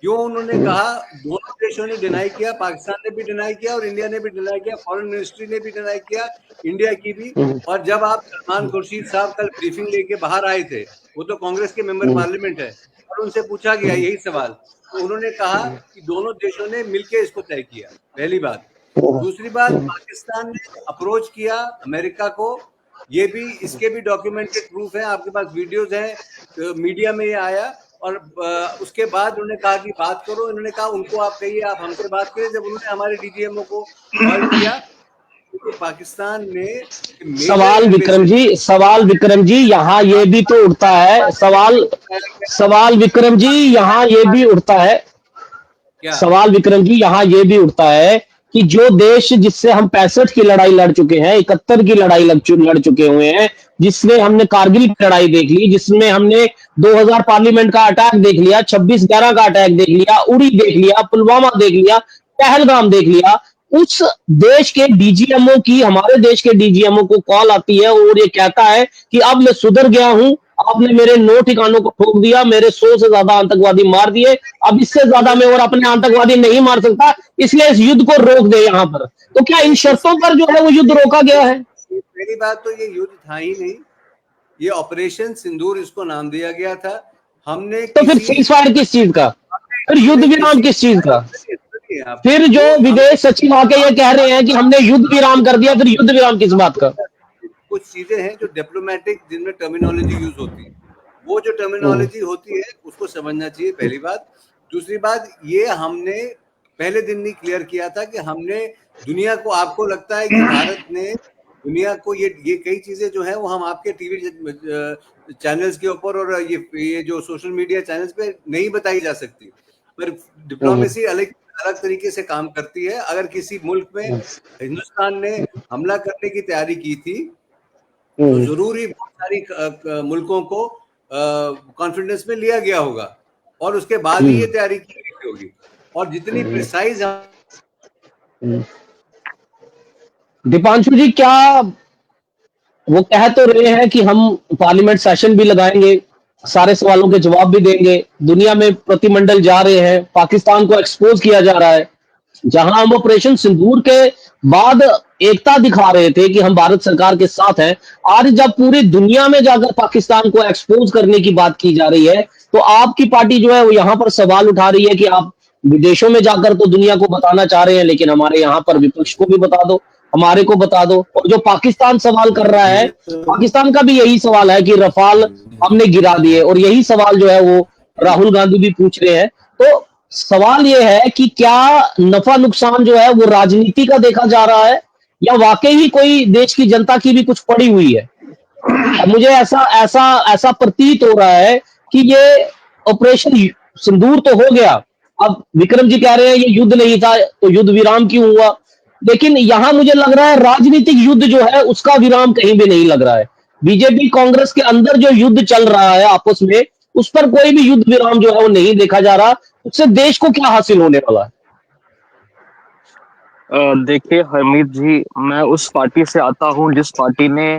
S4: क्यों उन्होंने कहा? दोनों देशों ने डिनाई किया, पाकिस्तान ने भी डिनाई किया और इंडिया ने भी डिनाई किया, फॉरेन मिनिस्ट्री ने भी डिनाई किया, इंडिया की भी। और जब आप सलमान खुर्शीद साहब कल ब्रीफिंग लेके बाहर आए थे, वो तो कांग्रेस के मेंबर पार्लियामेंट है, और उनसे पूछा गया यही सवाल, तो उन्होंने कहा कि दोनों देशों ने मिलकर इसको तय किया, पहली बात। दूसरी बात, पाकिस्तान ने अप्रोच किया अमेरिका को, ये भी, इसके भी डॉक्यूमेंटेड प्रूफ है, आपके पास वीडियोज हैं, मीडिया में ये आया। और उसके बाद उन्होंने कहा कि बात करो, इन्होंने कहा उनको आप कहिए, आप हमसे बात करिए। जब उन्होंने हमारे डीजीएमओ को कॉल किया, तो पाकिस्तान ने
S1: सवाल विक्रम जी यहाँ ये भी तो उठता है, सवाल विक्रम जी यहाँ ये भी उठता है,
S4: क्या
S1: सवाल विक्रम जी यहाँ ये भी उठता है कि जो देश जिससे हम 65 की लड़ाई लड़ चुके हैं, 71 की लड़ाई लड़ चुके हुए हैं, जिसमें हमने कारगिल की लड़ाई देख ली, जिसमें हमने 2000 पार्लियामेंट का अटैक देख लिया, 26/11 का अटैक देख लिया, उड़ी देख लिया, पुलवामा देख लिया, पहलगाम देख लिया, उस देश के डीजीएमओ की हमारे देश के डीजीएमओ को कॉल आती है और ये कहता है कि अब मैं सुधर गया हूं, आपने मेरे 9 ठिकानों को ठोक दिया, मेरे 100 से ज्यादा आतंकवादी मार दिए, अब इससे ज्यादा मैं और अपने आतंकवादी नहीं मार सकता, इसलिए इस युद्ध को रोक दे यहां पर। तो क्या इन शर्तों पर जो है वो युद्ध रोका गया है?
S4: पहली बात तो ये युद्ध था ही नहीं, ये ऑपरेशन सिंदूर इसको नाम दिया गया था। हमने
S1: तो फिर सीज फायर किस चीज का, फिर युद्ध विराम किस चीज का? फिर जो विदेश सचिव आके ये कह रहे हैं कि हमने युद्ध विराम कर दिया, फिर युद्ध विराम किस बात का?
S4: कुछ चीजें हैं जो डिप्लोमेटिक, जिनमें टर्मिनोलॉजी यूज होती है, वो जो टर्मिनोलॉजी होती है उसको समझना चाहिए, पहली बात। दूसरी बात, ये हमने पहले दिन ही क्लियर किया था कि हमने दुनिया को, आपको लगता है कि भारत ने दुनिया को ये कई चीजें जो है वो हम आपके टीवी चैनल्स के ऊपर और ये जो सोशल मीडिया चैनल्स पे नहीं बताई जा सकती, पर डिप्लोमेसी अलग तरीके से काम करती है। अगर किसी मुल्क में हिंदुस्तान ने हमला करने की तैयारी की थी, तो जरूर ही बहुत सारी मुल्कों को कॉन्फिडेंस में लिया गया होगा और उसके बाद ही ये तैयारी की गई होगी। और जितनी प्रिसाइज
S1: दीपांशु जी, क्या वो कह तो रहे हैं कि हम पार्लियामेंट सेशन भी लगाएंगे, सारे सवालों के जवाब भी देंगे, दुनिया में प्रतिमंडल जा रहे हैं, पाकिस्तान को एक्सपोज किया जा रहा है, जहां हम ऑपरेशन सिंदूर के बाद एकता दिखा रहे थे कि हम भारत सरकार के साथ हैं, आज जब पूरी दुनिया में जाकर पाकिस्तान को एक्सपोज करने की बात की जा रही है, तो आपकी पार्टी जो है वो यहां पर सवाल उठा रही है कि आप विदेशों में जाकर तो दुनिया को बताना चाह रहे हैं, लेकिन हमारे यहाँ पर विपक्ष को भी बता दो, हमारे को बता दो। और जो पाकिस्तान सवाल कर रहा है, पाकिस्तान का भी यही सवाल है कि रफाल हमने गिरा दिए, और यही सवाल जो है वो राहुल गांधी भी पूछ रहे हैं। तो सवाल ये है कि क्या नफा नुकसान जो है वो राजनीति का देखा जा रहा है, या वाकई ही कोई देश की जनता की भी कुछ पड़ी हुई है? मुझे ऐसा ऐसा ऐसा प्रतीत हो रहा है कि ये ऑपरेशन सिंदूर तो हो गया, अब विक्रम जी कह रहे हैं ये युद्ध नहीं था, तो युद्ध विराम क्यों हुआ? लेकिन यहां मुझे लग रहा है राजनीतिक युद्ध जो है उसका विराम कहीं भी नहीं लग रहा है। बीजेपी कांग्रेस के अंदर जो युद्ध चल रहा है आपस में, उस पर कोई भी युद्ध विराम जो है वो नहीं देखा जा रहा। उससे देश को क्या हासिल होने वाला है?
S2: देखिए हरमीत जी, मैं उस पार्टी से आता हूं जिस पार्टी ने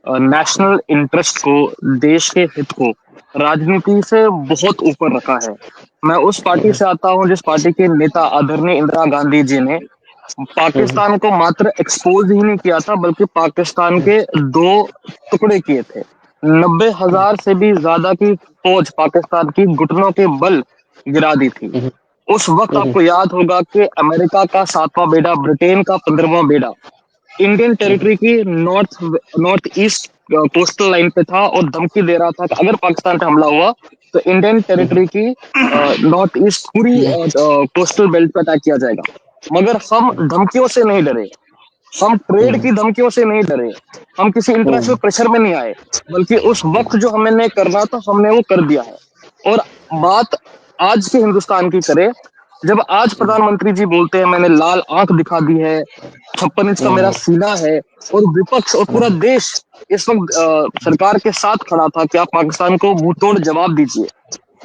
S2: नेशनल इंटरेस्ट को, देश के हित को राजनीति से बहुत ऊपर रखा है। मैं उस पार्टी से आता हूं जिस पार्टी के नेता आदरणीय इंदिरा गांधी जी ने पाकिस्तान को मात्र एक्सपोज ही नहीं किया था, बल्कि पाकिस्तान के 2 टुकड़े किए थे। 90,000 से भी ज्यादा की फौज पाकिस्तान की घुटनों के बल गिरा दी थी। उस वक्त आपको याद होगा कि अमेरिका का 7वां बेड़ा, ब्रिटेन का 15वां बेड़ा इंडियन टेरिटरी की नॉर्थ ईस्ट कोस्टल लाइन पे था और धमकी दे रहा था कि अगर पाकिस्तान पे हमला हुआ तो इंडियन टेरिटरी की नॉर्थ ईस्ट पूरी कोस्टल बेल्ट पे अटैक किया जाएगा। मगर हम धमकियों से नहीं डरे, हम ट्रेड की धमकियों से नहीं डरे, हम किसी इंटरनेशनल प्रेशर में नहीं आए, बल्कि उस वक्त जो हमने करना था हमने वो कर दिया है। और बात आज के हिंदुस्तान की करें, जब आज प्रधानमंत्री जी बोलते हैं मैंने लाल आंख दिखा दी है, 56 इंच का मेरा सीना है, और विपक्ष और पूरा देश इस वक्त सरकार के साथ खड़ा था कि आप पाकिस्तान को मुंह तोड़ जवाब दीजिए,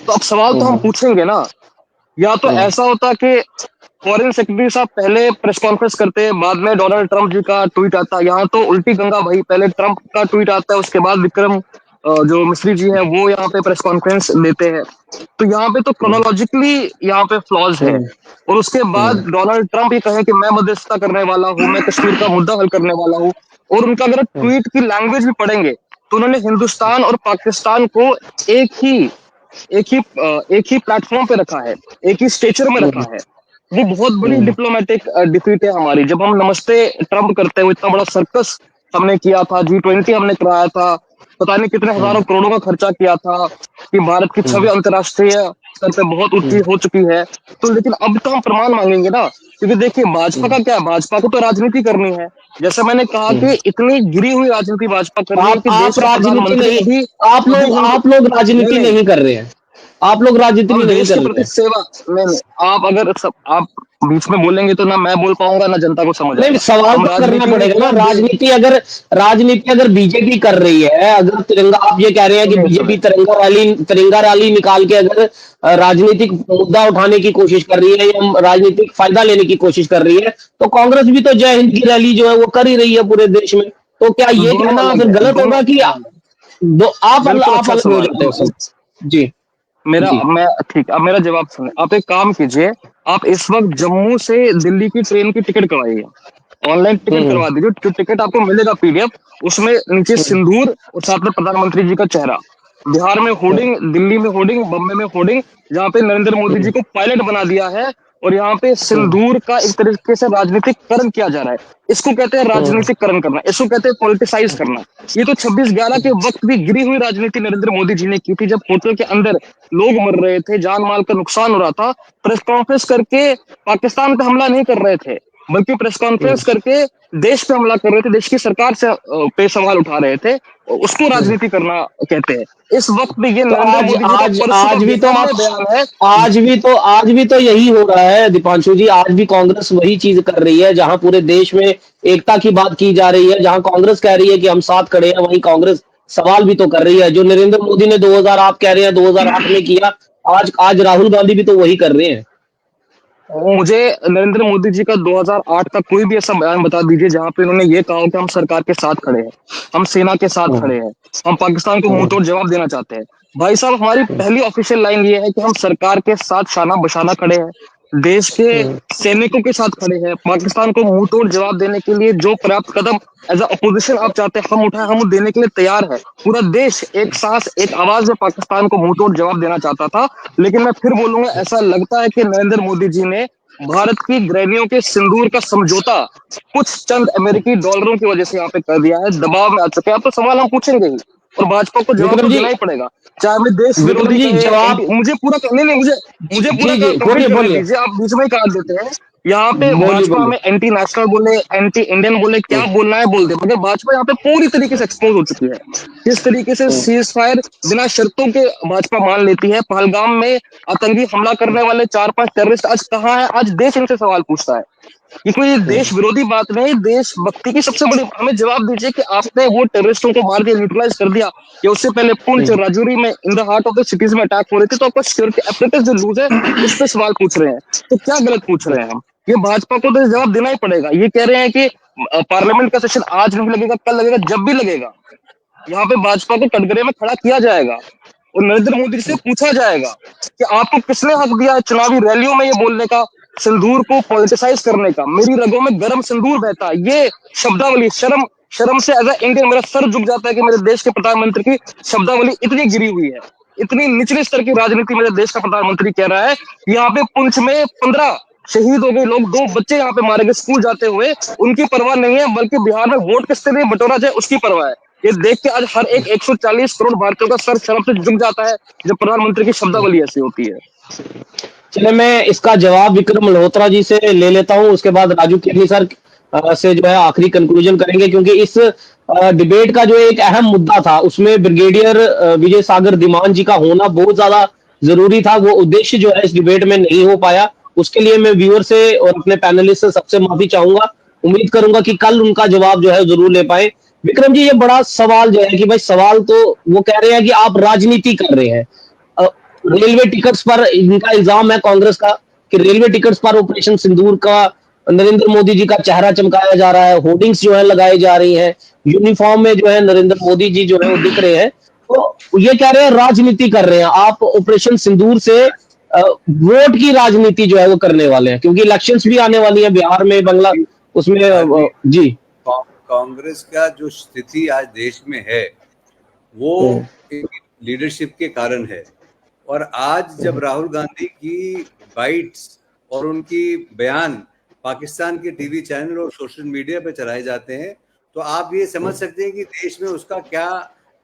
S2: तो अब सवाल तो हम पूछेंगे ना। या तो ऐसा होता कि फॉरेन सेक्रेटरी साहब पहले प्रेस कॉन्फ्रेंस करते हैं, बाद में डोनाल्ड ट्रंप जी का ट्वीट आता है। यहाँ तो उल्टी गंगा भाई, पहले ट्रंप का ट्वीट आता है, उसके बाद विक्रम जो मिस्त्री जी हैं वो यहाँ पे प्रेस कॉन्फ्रेंस देते हैं। तो यहाँ पे तो क्रोनोलॉजिकली यहाँ पे फ्लॉज है। और उसके बाद डोनाल्ड ट्रंप ये कहे कि मैं मध्यस्थता करने वाला हूँ, मैं कश्मीर का मुद्दा हल करने वाला हूँ। और उनका अगर ट्वीट की लैंग्वेज भी पढ़ेंगे तो उन्होंने हिंदुस्तान और पाकिस्तान को एक ही एक ही प्लेटफॉर्म पे रखा है, एक ही स्टेचर में रखा है। वो बहुत बड़ी डिप्लोमेटिक डिफीट है हमारी। जब हम नमस्ते ट्रंप करते हुए इतना बड़ा सर्कस हमने किया था, G20 हमने कराया था, पता नहीं कितने हजारों करोड़ों का खर्चा किया था कि भारत की छवि अंतर्राष्ट्रीय स्तर पे बहुत ऊंची हो चुकी है। तो लेकिन अब तो हम प्रमाण मांगेंगे ना, क्योंकि देखिए भाजपा का क्या है, भाजपा को तो राजनीति करनी है। जैसे मैंने कहा कि इतनी गिरी हुई राजनीति भाजपा कर रही है कि
S1: आप
S2: देश का
S1: राजनीति
S2: प्रधानमंत्री
S1: नहीं,
S2: अभी
S1: आप लोग राजनीति
S2: नहीं,
S1: नहीं कर रहे हैं, आप लोग राजनीति
S2: हम
S1: नहीं
S2: देश
S1: कर
S2: के
S1: रहे
S2: प्रति
S1: हैं।
S2: सेवा नहीं, आप अगर सब आप बीच में बोलेंगे तो ना मैं बोल पाऊंगा ना जनता को समझ
S1: नहीं,
S2: आएगा।
S1: सवाल
S2: हम
S1: तो करना
S2: राजनीति नहीं
S1: पड़ेगा ना।
S2: क्यों दे
S1: राजनीति अगर बीजेपी कर रही है, अगर तिरंगा, आप ये कह रहे हैं कि
S2: सुने
S1: बीजेपी
S2: सुने
S1: तिरंगा रैली निकाल के अगर राजनीतिक मुद्दा उठाने की कोशिश कर रही है या राजनीतिक फायदा लेने की कोशिश कर रही है, तो कांग्रेस भी तो जय हिंद की रैली जो है वो कर ही रही है पूरे देश में। तो क्या ये
S2: दोनों
S1: कहना
S2: अलग
S1: फिर
S2: है,
S1: गलत
S2: दोनों
S1: होगा कि
S2: बिल्कुल
S1: आप
S2: अच्छा
S1: अलग हो
S2: सवाल
S1: जाते हो सब? जी।
S2: मेरा
S1: जी।
S2: मैं ठीक, अब मेरा जवाब सुने। आप एक काम कीजिए, आप इस वक्त जम्मू से दिल्ली की ट्रेन की टिकट करवाइए, ऑनलाइन टिकट
S1: हम्म।
S2: करवा दीजिए। जो टिकट आपको मिलेगा PDF, उसमें नीचे सिंदूर और साथ में प्रधानमंत्री जी का चेहरा, बिहार में होर्डिंग, दिल्ली में होर्डिंग, बम्बई में होर्डिंग, जहाँ पे नरेंद्र मोदी जी को पायलट बना दिया है। और यहाँ पे सिंदूर का एक तरीके से राजनीतिकरण किया जा रहा है। इसको कहते हैं राजनीतिकरण करना, इसको कहते हैं पॉलिटिसाइज करना। ये तो 26/11 के वक्त भी गिरी हुई राजनीति नरेंद्र मोदी जी ने की थी, जब होटल के अंदर लोग मर रहे थे, जान माल का नुकसान हो रहा था। प्रेस कॉन्फ्रेंस करके पाकिस्तान पे हमला नहीं कर रहे थे, बल्कि प्रेस कॉन्फ्रेंस करके देश पे हमला कर रहे थे, देश की सरकार से पे सवाल उठा रहे थे। उसको राजनीति करना कहते हैं। इस वक्त भी ये
S1: तो
S2: नरेंद्र
S1: आज
S2: मोदी जी का
S1: आज
S2: परसों का
S1: आज भी तो
S2: बिहार
S1: आप
S2: में बयान है।
S1: आज भी तो यही हो रहा है दीपांशु जी। आज भी कांग्रेस वही चीज कर रही है, जहां पूरे देश में एकता की बात की जा रही है, जहां कांग्रेस कह रही है कि हम साथ खड़े हैं, वहीं कांग्रेस सवाल भी तो कर रही है। जो नरेंद्र मोदी ने 2000, आप कह रहे हैं 2008 में किया, आज आज राहुल गांधी भी तो वही कर रहे हैं।
S2: मुझे नरेंद्र मोदी जी का 2008 का कोई भी ऐसा बयान बता दीजिए जहां पे उन्होंने ये कहा हो कि हम सरकार के साथ खड़े हैं, हम सेना के साथ खड़े हैं, हम पाकिस्तान को मुंह तोड़ जवाब देना चाहते हैं। भाई साहब, हमारी पहली ऑफिशियल लाइन ये है कि हम सरकार के साथ शाना बशाना खड़े हैं, देश के सैनिकों के साथ खड़े हैं। पाकिस्तान को मुंह तोड़ जवाब देने के लिए जो पर्याप्त कदम एज अ अपोजिशन आप चाहते हैं हम उठाए, हम देने के लिए तैयार है। पूरा देश एक सांस एक आवाज में पाकिस्तान को मुंह तोड़ जवाब देना चाहता था। लेकिन मैं फिर बोलूंगा, ऐसा लगता है कि नरेंद्र मोदी जी ने भारत की गृहिणियों के सिंदूर का समझौता कुछ चंद अमेरिकी डॉलरों की वजह से यहाँ पे कर दिया है, दबाव में आ चुके हैं। अब तो सवाल हम पूछेंगे ही, और भाजपा को जवाब तो
S1: विक्रम जी,
S2: देना ही पड़ेगा, चाहे हमें देश विरोधी कहे,
S1: जवाब।
S2: मुझे पूरा करने नहीं, मुझे पूरा
S1: जी जी,
S2: कंप्लीट
S1: बोलिए
S2: करने
S1: बोलिए,
S2: दीजिए। आप बीच में ही काट देते हैं। यहाँ पे
S1: बोलिए
S2: भाजपा
S1: बोलिए।
S2: में एंटी नेशनल बोले, एंटी इंडियन बोले, क्या बोलना है बोल दे, मगर भाजपा यहाँ पे पूरी तरीके से एक्सपोज हो चुकी है। किस तरीके से सीज फायर बिना शर्तों के भाजपा मान लेती है। पहलगाम में आतंकी हमला करने वाले 4-5 टेररिस्ट आज कहाँ है, आज देश इनसे सवाल पूछता है। ये कोई देश विरोधी बात नहीं, देशभक्ति की सबसे बड़ी, हमें जवाब दीजिए कि आपने वो टेररिस्टों को मार दिया, न्यूट्रलाइज कर दिया, या उससे पहले पुंछ और राजौरी में in the heart of the cities में अटैक हो रहे थे, तो आपका सिक्योरिटी एपरेटस जो लूज है उस पर सवाल पूछ रहे हैं। तो क्या गलत पूछ रहे हैं हम? ये भाजपा को तो जवाब देना ही पड़ेगा। ये कह रहे हैं कि पार्लियामेंट का सेशन आज नहीं लगेगा, कल लगेगा, जब भी लगेगा यहाँ पे भाजपा को कटघरे में खड़ा किया जाएगा और नरेंद्र मोदी से पूछा जाएगा कि आपको किसने हक दिया है चुनावी रैलियों में ये बोलने का, सिंदूर को पॉलिटिसाइज करने का, मेरी रगों में गर्म सिंदूर बहता है, ये शब्दावली, शर्म शर्म से एज ए इंडियन मेरा सर झुक जाता है कि मेरे देश के प्रधानमंत्री की शब्दावली इतनी गिरी हुई है। इतनी निचले स्तर की राजनीति मेरे देश का प्रधानमंत्री कह रहा है कि यहाँ पे पुंछ में 15 शहीद हो गए लोग, 2 बच्चे यहाँ पे मारे गए स्कूल जाते हुए, उनकी परवाह नहीं है, बल्कि बिहार में वोट किस तरह बटोरा जाए उसकी परवाह है। ये देख के आज हर एक 140 करोड़ भारतीयों का सर शर्म से झुक जाता है जब प्रधानमंत्री की शब्दावली ऐसी होती है।
S1: चले, मैं इसका जवाब विक्रम मल्होत्रा जी से ले लेता हूं, उसके बाद राजू केनी सर से जो है आखिरी कंक्लूजन करेंगे, क्योंकि इस डिबेट का जो एक अहम मुद्दा था उसमें ब्रिगेडियर विजय सागर धीमान जी का होना बहुत ज्यादा जरूरी था। वो उद्देश्य जो है इस डिबेट में नहीं हो पाया, उसके लिए मैं व्यूअर से और अपने पैनलिस्ट से सबसे माफी चाहूंगा। उम्मीद करूंगा कि कल उनका जवाब जो है जरूर ले पाए। विक्रम जी, ये बड़ा सवाल जो है कि भाई, सवाल तो वो कह रहे हैं कि आप राजनीति कर रहे हैं। रेलवे टिकट्स पर इनका इल्जाम है कांग्रेस का कि रेलवे टिकट्स पर ऑपरेशन सिंदूर का नरेंद्र मोदी जी का चेहरा चमकाया जा रहा है, होर्डिंग्स जो है लगाई जा रही हैं, यूनिफॉर्म में जो है नरेंद्र मोदी जी जो है वो दिख रहे हैं। तो ये कह रहे हैं राजनीति कर रहे हैं आप, ऑपरेशन सिंदूर से वोट की राजनीति जो है वो करने वाले हैं, क्योंकि इलेक्शंस भी आने वाली है बिहार में, बंगला उसमें
S4: हरदीप,
S1: जी।
S4: कांग्रेस का जो स्थिति आज देश में है वो लीडरशिप के कारण है। और आज जब राहुल गांधी की बाइट्स और उनकी बयान पाकिस्तान के टीवी चैनल और सोशल मीडिया पे चलाए जाते हैं, तो आप ये समझ सकते हैं कि देश में उसका क्या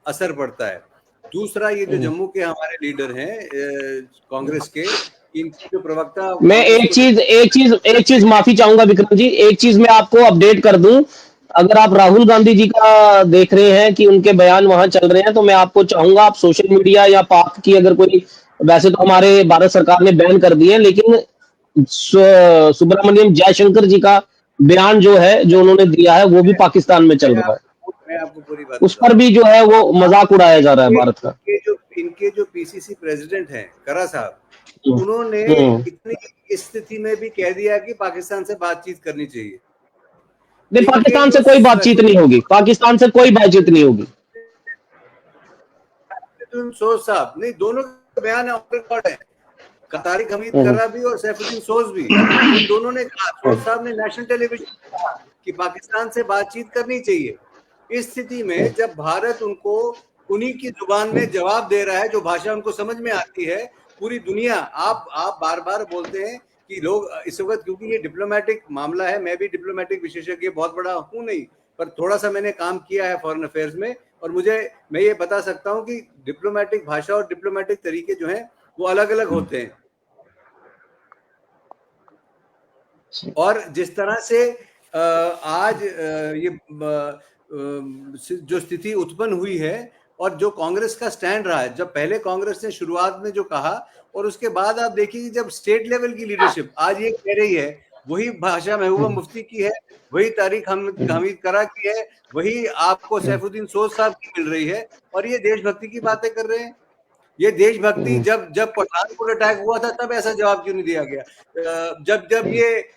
S4: असर पड़ता है। दूसरा, ये जो जम्मू के हमारे लीडर हैं कांग्रेस के, इनके जो प्रवक्ता,
S1: मैं एक चीज माफी चाहूंगा विक्रम जी, एक चीज मैं आपको अपडेट कर दूं। अगर आप राहुल गांधी जी का देख रहे हैं कि उनके बयान वहां चल रहे हैं, तो मैं आपको चाहूंगा आप सोशल मीडिया या पाक की अगर कोई, वैसे तो हमारे भारत सरकार ने बैन कर दिए, लेकिन सुब्रमण्यम जयशंकर जी का बयान जो है, जो उन्होंने दिया है, वो भी पाकिस्तान में चल रहा है।
S4: मैं आपको पूरी बात
S1: उस पर भी जो है वो मजाक उड़ाया जा रहा है भारत का।
S4: इनके जो पीसीसी प्रेसिडेंट हैं करा साहब,
S1: हम्म,
S4: उन्होंने
S1: हम्म।
S4: इतनी स्थिति में भी कह दिया कि पाकिस्तान से बातचीत करनी चाहिए।
S1: नहीं, पाकिस्तान से कोई बातचीत नहीं होगी, पाकिस्तान से कोई बातचीत नहीं होगी।
S4: सोज साहब, नहीं, दोनों के बयान ऑन रिकॉर्ड है, तारिक हमीद कर्रा भी और सैफुद्दीन सोज भी, इन दोनों ने कहा, सोज साहब ने नेशनल टेलीविजन कहा कि पाकिस्तान से बातचीत करनी चाहिए। इस स्थिति में जब भारत उनको उन्हीं की जुबान में जवाब दे रहा है, जो भाषा उनको समझ में आती है, पूरी दुनिया, आप बार बार बोलते हैं कि लोग इस वक्त, क्योंकि ये डिप्लोमेटिक मामला है, मैं भी डिप्लोमेटिक विशेषज्ञ बहुत बड़ा हूं नहीं, पर थोड़ा सा मैंने काम किया है फॉरेन अफेयर्स में, और मैं ये बता सकता हूं कि डिप्लोमेटिक भाषा और डिप्लोमेटिक तरीके जो हैं वो अलग अलग होते हैं। और जिस तरह से आज ये जो स्थिति उत्पन्न हुई है और जो कांग्रेस का स्टैंड रहा है, जब पहले कांग्रेस ने शुरुआत में जो कहा, और उसके बाद आप देखिए कि जब स्टेट लेवल की लीडरशिप आज ये कह रही है, वही भाषा महबूबा मुफ्ती की है, वही तारिक हमीद कर्रा की है, वही आपको सैफुद्दीन सोज साहब की मिल रही है, और ये देशभक्ति की बातें कर रहे हैं। ये देशभक्ति, जब पठानकोट अटैक हुआ था तब ऐसा जवाब क्यों नहीं दिया गया? जब ये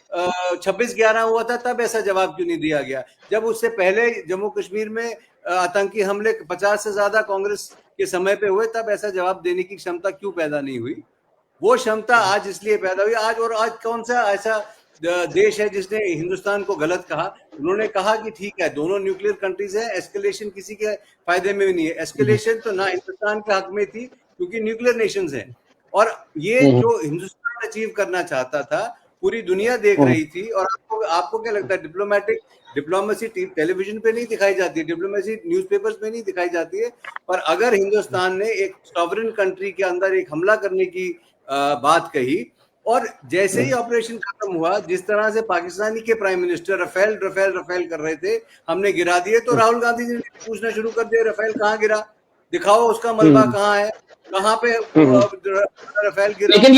S4: 26/11 हुआ था तब ऐसा जवाब क्यों नहीं दिया गया? जब उससे पहले जम्मू कश्मीर में आतंकी हमले 50 से ज्यादा कांग्रेस के समय पे हुए, तब ऐसा जवाब देने की क्षमता क्यों पैदा नहीं हुई? वो क्षमता आज इसलिए पैदा हुई। आज कौन सा ऐसा देश है जिसने हिंदुस्तान को गलत कहा? उन्होंने कहा कि ठीक है, दोनों न्यूक्लियर कंट्रीज है, एस्केलेशन किसी के फायदे में भी नहीं है। एस्केलेशन तो ना हिंदुस्तान के हक में थी, क्योंकि न्यूक्लियर नेशंस हैं, और ये जो हिंदुस्तान अचीव करना चाहता था, पूरी दुनिया देख रही थी। और आपको क्या लगता है, डिप्लोमेसी टेलीविजन पे नहीं दिखाई जाती है, डिप्लोमेसी न्यूज़पेपर्स में नहीं दिखाई जाती है, पर अगर हिंदुस्तान ने एक सॉवरेन कंट्री के अंदर एक हमला करने की बात कही, और जैसे ही ऑपरेशन खत्म हुआ, जिस तरह से पाकिस्तानी के prime minister Rafale Rafale Rafale कर रहे थे, हमने गिरा दिए, तो राहुल गांधी जी ने पूछना शुरू कर दिया, रफेल कहाँ गिरा, दिखाओ उसका मलबा कहाँ है, कहाँ पे रफेल गिरा।
S1: लेकिन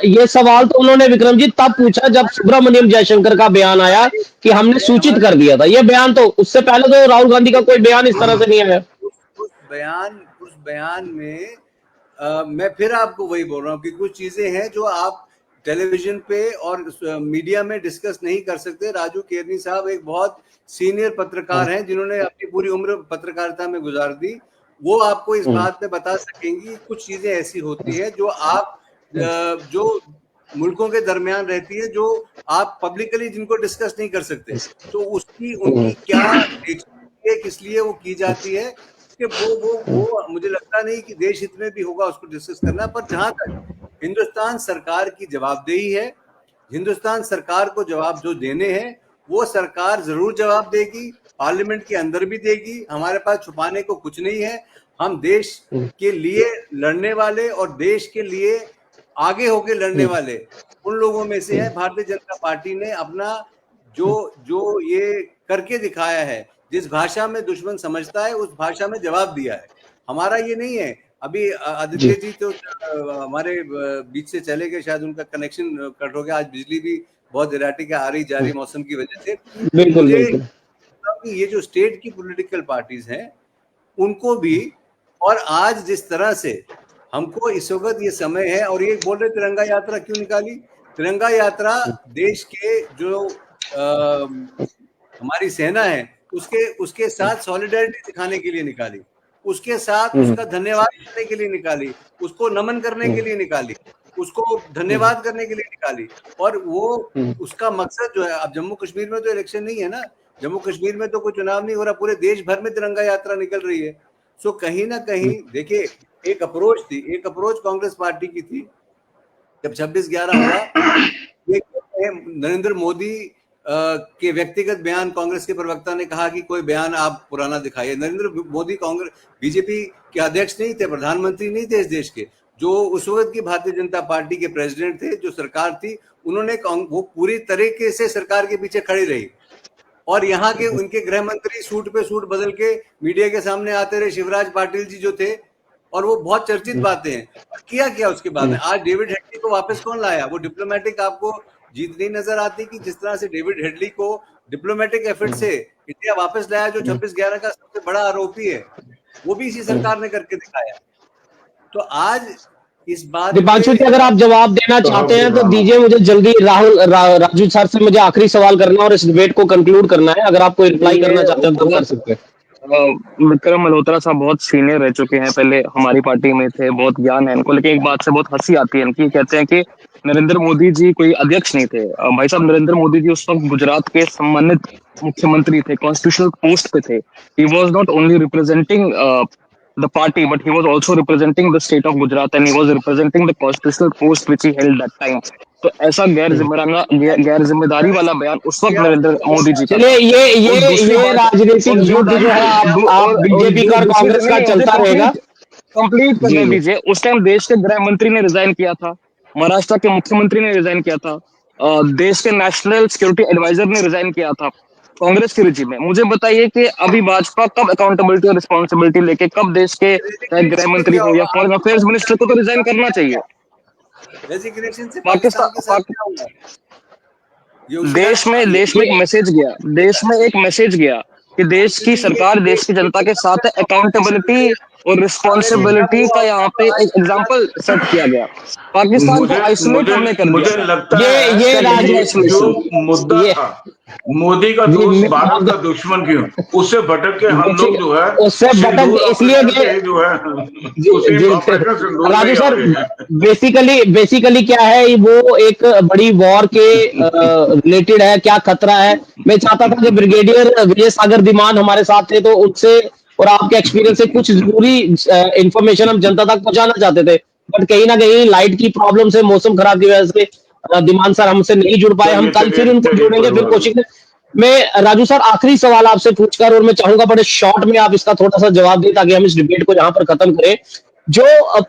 S1: ये सवाल तो उन्होंने विक्रम जी तब पूछा जब सुब्रमण्यम जयशंकर का बयान आया कि हमने सूचित कर दिया था। ये बयान तो, उससे पहले तो राहुल गांधी का कोई बयान इस तरह से नहीं आया।
S4: उस बयान में मैं फिर आपको वही बोल रहा हूँ कि कुछ चीजें हैं जो आप टेलीविजन पे और मीडिया में डिस्कस नहीं कर सकते। राजू केरनी साहब एक बहुत सीनियर पत्रकार हैं, जिन्होंने अपनी पूरी उम्र पत्रकारिता में गुजार दी। वो आपको इस बात पे बता सकेंगी, कुछ चीजें ऐसी होती है जो आप जो मुल्कों के दरमियान रहती है, जो आप पब्लिकली जिनको डिस्कस नहीं कर सकते, तो उनकी क्या किस लिए वो की जाती है, कि वो मुझे लगता नहीं कि देश हित में भी होगा उसको डिस्कस करना। पर जहां तक हिंदुस्तान सरकार की जवाबदेही है, हिंदुस्तान सरकार को जवाब जो देने हैं, वो सरकार जरूर जवाब देगी, पार्लियामेंट के अंदर भी देगी। हमारे पास छुपाने को कुछ नहीं है। हम देश के लिए लड़ने वाले और देश के लिए आगे होके लड़ने वाले उन लोगों में से है। भारतीय जनता पार्टी ने अपना जो ये करके दिखाया है, जिस भाषा में दुश्मन समझता है उस भाषा में जवाब दिया है। हमारा ये नहीं है। अभी आदित्य जी तो हमारे बीच से चले गए, शायद उनका कनेक्शन कट हो गया। आज बिजली भी बहुत इराटिक आ रही जा रही मौसम की वजह से।
S1: बिल्कुल।
S4: ये जो स्टेट की पॉलिटिकल पार्टीज हैं, उनको भी, और आज जिस तरह से हमको इस वक्त ये समय है, और ये बोल रहे तिरंगा यात्रा क्यों निकाली? तिरंगा यात्रा देश के जो हमारी सेना है उसके साथ सॉलिडारिटी दिखाने के लिए निकाली। उसके साथ उसका धन्यवाद करने के लिए निकाली, उसको नमन करने के लिए निकाली, उसको धन्यवाद करने के लिए निकाली। और वो उसका मकसद जो है, अब जम्मू कश्मीर में तो इलेक्शन नहीं है ना, जम्मू कश्मीर में तो कोई चुनाव नहीं हो रहा, पूरे देश भर में तिरंगा यात्रा निकल रही है। सो कहीं ना कहीं देखिए, एक अप्रोच थी, एक अप्रोच कांग्रेस पार्टी की थी जब 26/11 हुआ। नरेंद्र मोदी के व्यक्तिगत बयान, कांग्रेस के प्रवक्ता ने कहा कि कोई बयान आप पुराना दिखाइए। नरेंद्र मोदी कांग्रेस बीजेपी के अध्यक्ष नहीं थे, प्रधानमंत्री नहीं थे इस देश के। जो उस वक्त की भारतीय जनता पार्टी के प्रेसिडेंट थे, जो सरकार थी, उन्होंने वो पूरी तरीके से सरकार के पीछे खड़ी रही। और यहाँ के उनके गृह मंत्री सूट पे सूट बदल के मीडिया के सामने आते रहे, शिवराज पाटिल जी जो थे, और वो बहुत चर्चित बातें हैं। किया क्या उसके बाद में? आज डेविड हेडली को वापस कौन लाया? वो डिप्लोमेटिक आपको जीत नहीं नजर आती कि जिस तरह से डेविड हेडली को डिप्लोमेटिक एफर्ट से इंडिया वापस लाया, जो 26/11 का सबसे बड़ा आरोपी है, वो भी इसी सरकार ने करके दिखाया। तो आज इस बात
S1: दीपांशु जी, अगर आप जवाब देना चाहते हैं तो दीजिए मुझे जल्दी। राजू सर से मुझे आखिरी सवाल करना और इस डिबेट को कंक्लूड करना है। अगर आप कोई रिप्लाई करना चाहते हैं तो कर सकते हैं।
S2: विक्रम मल्होत्रा साहब बहुत सीनियर रह चुके हैं, पहले हमारी पार्टी में थे, बहुत ज्ञान है इनको, लेकिन एक बात से बहुत हंसी आती है इनकी। कहते हैं कि नरेंद्र मोदी जी कोई अध्यक्ष नहीं थे। भाई साहब, नरेंद्र मोदी जी उस वक्त गुजरात के सम्मानित मुख्यमंत्री थे, कॉन्स्टिट्यूशनल पोस्ट पे थे। He was not only representing the party, but he was also representing the state of Gujarat, and he was representing the constitutional post which he held that time. तो ऐसा गैर जिम्मेदारी वाला बयान उस वक्त नरेंद्र मोदी जी का।
S1: चलिए, ये राजनीतिक युद्ध जो है आप बीजेपी का और कांग्रेस का चलता रहेगा।
S2: कंप्लीट करने दीजिए। उस टाइम देश के गृह मंत्री ने रिजाइन किया था, महाराष्ट्र के मुख्यमंत्री ने रिजाइन किया था, देश के नेशनल सिक्योरिटी एडवाइजर ने रिजाइन किया था कांग्रेस के रिजीम में। मुझे बताइए कि अभी भाजपा कब अकाउंटेबिलिटी और रिस्पॉन्सिबिलिटी लेके, कब देश के गृह मंत्री हो या फॉरेन अफेयर्स मिनिस्टर को तो रिजाइन करना चाहिए। देश में एक मैसेज गया कि देश की सरकार देश की जनता के साथ है। अकाउंटेबिलिटी और रिस्पॉन्सिबिलिटी का यहाँ पे एक एग्जांपल सेट किया गया। पाकिस्तान को आइसोलेट हमने कर दिया।
S3: मुझे लगता है ये जो मुद्दा था, मोदी का दोस्त भारत का दुश्मन क्यों, उससे भटक के हम लोग जो है,
S1: उससे भटक इसलिए
S3: जो है
S1: राजू सर, बेसिकली क्या है, वो एक बड़ी वॉर के रिलेटेड है। क्या खतरा है? मैं चाहता था कि ब्रिगेडियर विजय सागर धीमान हमारे साथ थे, तो उनसे और आपके एक्सपीरियंस से कुछ जरूरी इंफॉर्मेशन हम जनता तक पहुंचाना चाहते थे, बट कहीं ना कहीं लाइट की प्रॉब्लम से, मौसम खराब की वजह से धीमान सर हमसे नहीं जुड़ पाए। हम कल फिर उनको जोड़ेंगे, फिर कोशिश। मैं राजू सर आखिरी सवाल आपसे पूछकर, और मैं चाहूंगा बड़े शॉर्ट में आप इसका थोड़ा सा जवाब दें ताकि हम इस डिबेट को यहां पर खत्म करें। जो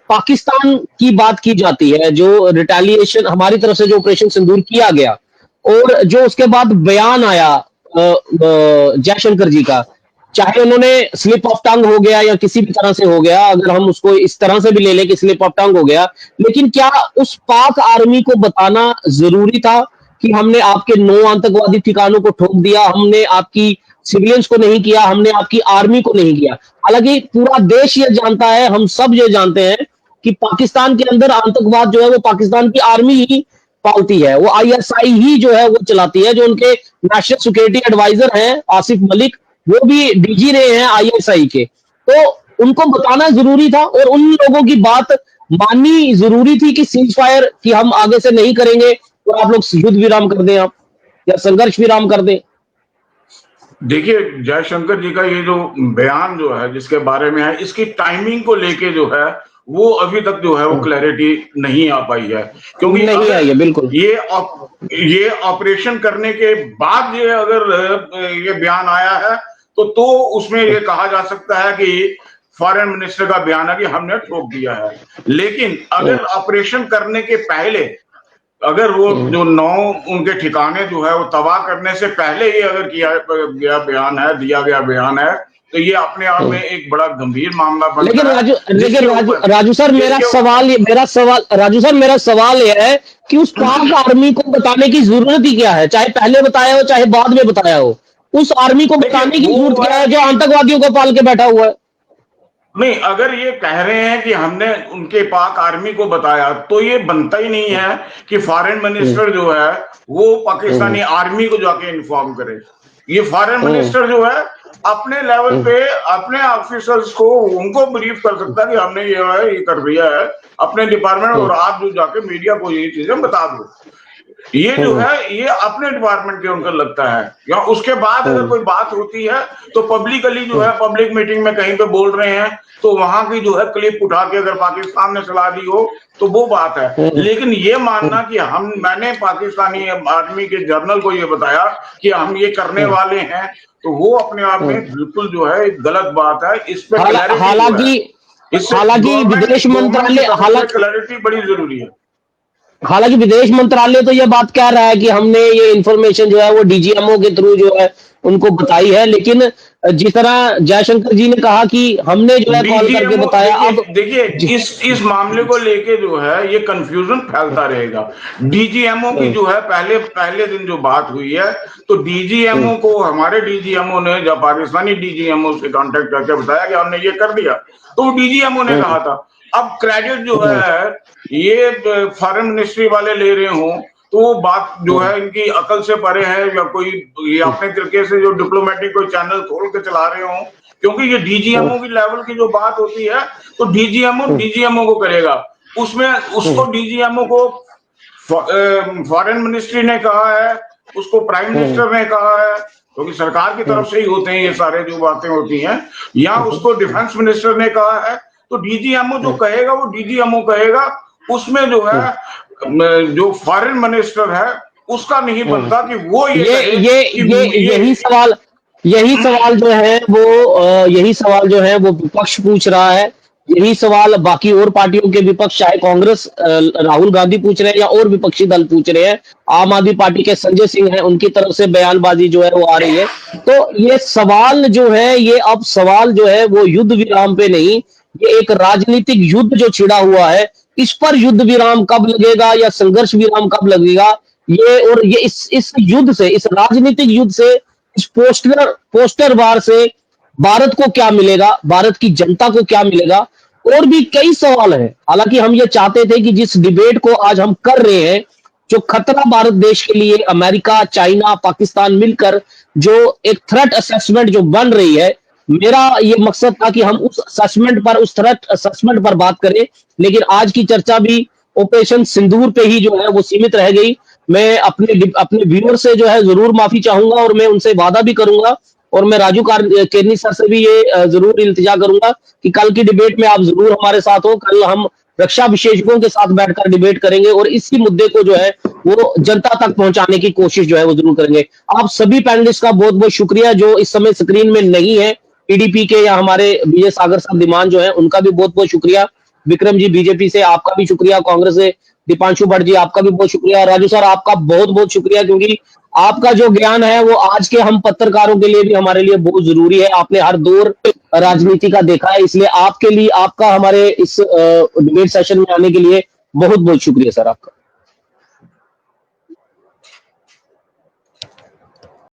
S1: पाकिस्तान की बात की जाती है, जो रिटेलिएशन हमारी तरफ से जो ऑपरेशन सिंदूर किया गया, और जो उसके बाद बयान आया जयशंकर जी का, चाहे उन्होंने स्लिप ऑफ टंग हो गया या किसी भी तरह से हो गया, अगर हम उसको इस तरह से भी ले लें कि स्लिप ऑफ टंग हो गया, लेकिन क्या उस पाक आर्मी को बताना जरूरी था कि हमने आपके 9 आतंकवादी ठिकानों को ठोक दिया, हमने आपकी सिविलियंस को नहीं किया, हमने आपकी आर्मी को नहीं किया? हालांकि पूरा देश ये जानता है, हम सब ये जानते हैं कि पाकिस्तान के अंदर आतंकवाद जो है वो पाकिस्तान की आर्मी ही पालती है, वो आईएसआई ही जो है वो चलाती है। जो उनके नेशनल सिक्योरिटी एडवाइजर हैं आसिफ मलिक, वो भी डीजी रहे हैं आईएसआई के, तो उनको बताना जरूरी था और उन लोगों की बात माननी जरूरी थी कि सीज फायर कि हम आगे से नहीं करेंगे, तो आप लोग युद्ध विराम कर दें, आप या संघर्ष विराम कर दें।
S3: देखिए, जयशंकर जी का ये जो बयान जो है, जिसके बारे में है, इसकी टाइमिंग को लेके जो है वो अभी तक जो है वो क्लैरिटी नहीं आ पाई है, क्योंकि
S1: नहीं आई है। बिल्कुल,
S3: ये ऑपरेशन करने के बाद ये अगर ये बयान आया है तो उसमें ये कहा जा सकता है कि फॉरेन मिनिस्टर का बयान है कि हमने ठोक दिया है। लेकिन अगर ऑपरेशन करने के पहले, अगर वो जो 9 उनके ठिकाने जो है वो तबाह करने से पहले ये अगर दिया गया बयान है, तो ये अपने आप में एक बड़ा गंभीर मामला बनता है।
S1: लेकिन राजू सर, मेरा सवाल यह है कि उस पाक आर्मी को बताने की जरूरत ही क्या है? चाहे पहले बताया हो चाहे बाद में बताया हो, उस आर्मी को बताने की जरूरत क्या है जो आतंकवादियों को पाल के बैठा हुआ है?
S3: नहीं, अगर ये कह रहे हैं कि हमने उनके पाक आर्मी को बताया, तो ये बनता ही नहीं है कि फॉरेन मिनिस्टर जो है वो पाकिस्तानी आर्मी को जाके इन्फॉर्म करे। ये फॉरेन मिनिस्टर जो है अपने लेवल पे अपने ऑफिसर्स को उनको ब्रीफ कर सकता है कि हमने ये कर दिया है अपने डिपार्टमेंट, और आप जो जाके मीडिया को ये चीजें बता दो। ये जो है ये अपने डिपार्टमेंट के अंदर लगता है, या उसके बाद अगर कोई बात होती है तो पब्लिकली जो है पब्लिक मीटिंग में कहीं पे बोल रहे हैं तो वहां की जो है क्लिप उठा के अगर पाकिस्तान ने चला दी हो तो वो बात है। लेकिन ये मानना कि मैंने पाकिस्तानी आर्मी के जनरल को ये बताया कि हम ये करने वाले हैं, तो वो अपने आप में बिल्कुल जो है एक गलत बात है। इस पे
S1: हालांकि विदेश मंत्रालय
S3: क्लैरिटी बड़ी जरूरी है।
S1: हालांकि विदेश मंत्रालय तो ये बात कह रहा है कि हमने ये इंफॉर्मेशन जो है वो डीजीएमओ के थ्रू जो है उनको बताई है, लेकिन जिस तरह जयशंकर जी ने कहा कि हमने जो है कॉल करके बताया। अब
S3: देखिए इस मामले को लेके जो है ये कंफ्यूजन फैलता रहेगा। डीजीएमओ की जो है पहले दिन जो बात हुई है तो डीजीएमओ को हमारे डीजीएमओ ने जब पाकिस्तानी डीजीएमओ से कांटेक्ट करके बताया कि हमने ये कर दिया तो डीजीएमओ ने कहा था। अब क्रेडिट जो है ये फॉरेन मिनिस्ट्री वाले ले रहे हो तो वो बात जो है इनकी अकल से परे है, या कोई ये अपने तरीके से जो डिप्लोमेटिक कोई चैनल खोल के चला रहे हो, क्योंकि ये डीजीएमओ की लेवल की जो बात होती है तो डीजीएमओ को करेगा, उसमें उसको डीजीएमओ को फॉरेन मिनिस्ट्री ने कहा है, उसको प्राइम मिनिस्टर ने कहा है, क्योंकि सरकार की तरफ से ही होते हैं ये सारे जो बातें होती हैं, या उसको डिफेंस मिनिस्टर ने कहा है। तो डीजीएमओ जो कहेगा वो डीजीएमओ कहेगा, उसमें जो है जो फॉरेन मिनिस्टर है उसका नहीं बनता कि वो
S1: यही सवाल जो है वो विपक्ष पूछ रहा है। यही सवाल बाकी और पार्टियों के विपक्ष, चाहे कांग्रेस राहुल गांधी पूछ रहे हैं या और विपक्षी दल पूछ रहे हैं। आम आदमी पार्टी के संजय सिंह हैं, उनकी तरफ से बयानबाजी जो है वो आ रही है। तो ये सवाल जो है वो युद्ध विराम पे नहीं, ये एक राजनीतिक युद्ध जो छिड़ा हुआ है, इस पर युद्ध विराम कब लगेगा या संघर्ष विराम कब लगेगा, ये इस युद्ध से, इस राजनीतिक युद्ध से, इस पोस्टर वार से भारत को क्या मिलेगा, भारत की जनता को क्या मिलेगा, और भी कई सवाल हैं। हालांकि हम ये चाहते थे कि जिस डिबेट को आज हम कर रहे हैं, जो खतरा भारत देश के लिए अमेरिका, चाइना, पाकिस्तान मिलकर जो एक थ्रेट असेसमेंट जो बन रही है, मेरा ये मकसद था कि हम उस थ्रेट असेसमेंट पर बात करें। लेकिन आज की चर्चा भी ऑपरेशन सिंदूर पे ही जो है वो सीमित रह गई। मैं अपने व्यूअर से जो है जरूर माफी चाहूंगा, और मैं उनसे वादा भी करूंगा, और मैं राजू केरनी सर से भी ये जरूर इल्तिजा करूंगा कि कल की डिबेट में आप जरूर हमारे साथ हो। कल हम रक्षा विशेषज्ञों के साथ बैठकर डिबेट करेंगे और इसी मुद्दे को जो है वो जनता तक पहुंचाने की कोशिश जो है वो जरूर करेंगे। आप सभी पैनलिस्ट का बहुत बहुत शुक्रिया जो इस समय स्क्रीन में नहीं है, पीडीपी के या हमारे विजय सागर साहब दिमान जो है उनका भी बहुत बहुत शुक्रिया। विक्रम जी बीजेपी से आपका भी शुक्रिया, कांग्रेस से दीपांशु भट्ट जी आपका भी बहुत शुक्रिया, राजू सर आपका बहुत बहुत शुक्रिया, क्योंकि आपका जो ज्ञान है वो आज के हम पत्रकारों के लिए भी हमारे लिए बहुत जरूरी है। आपने हर दौर राजनीति का देखा है, इसलिए आपके लिए आपका हमारे इस डिबेट सेशन में आने के लिए बहुत बहुत शुक्रिया सर आपका।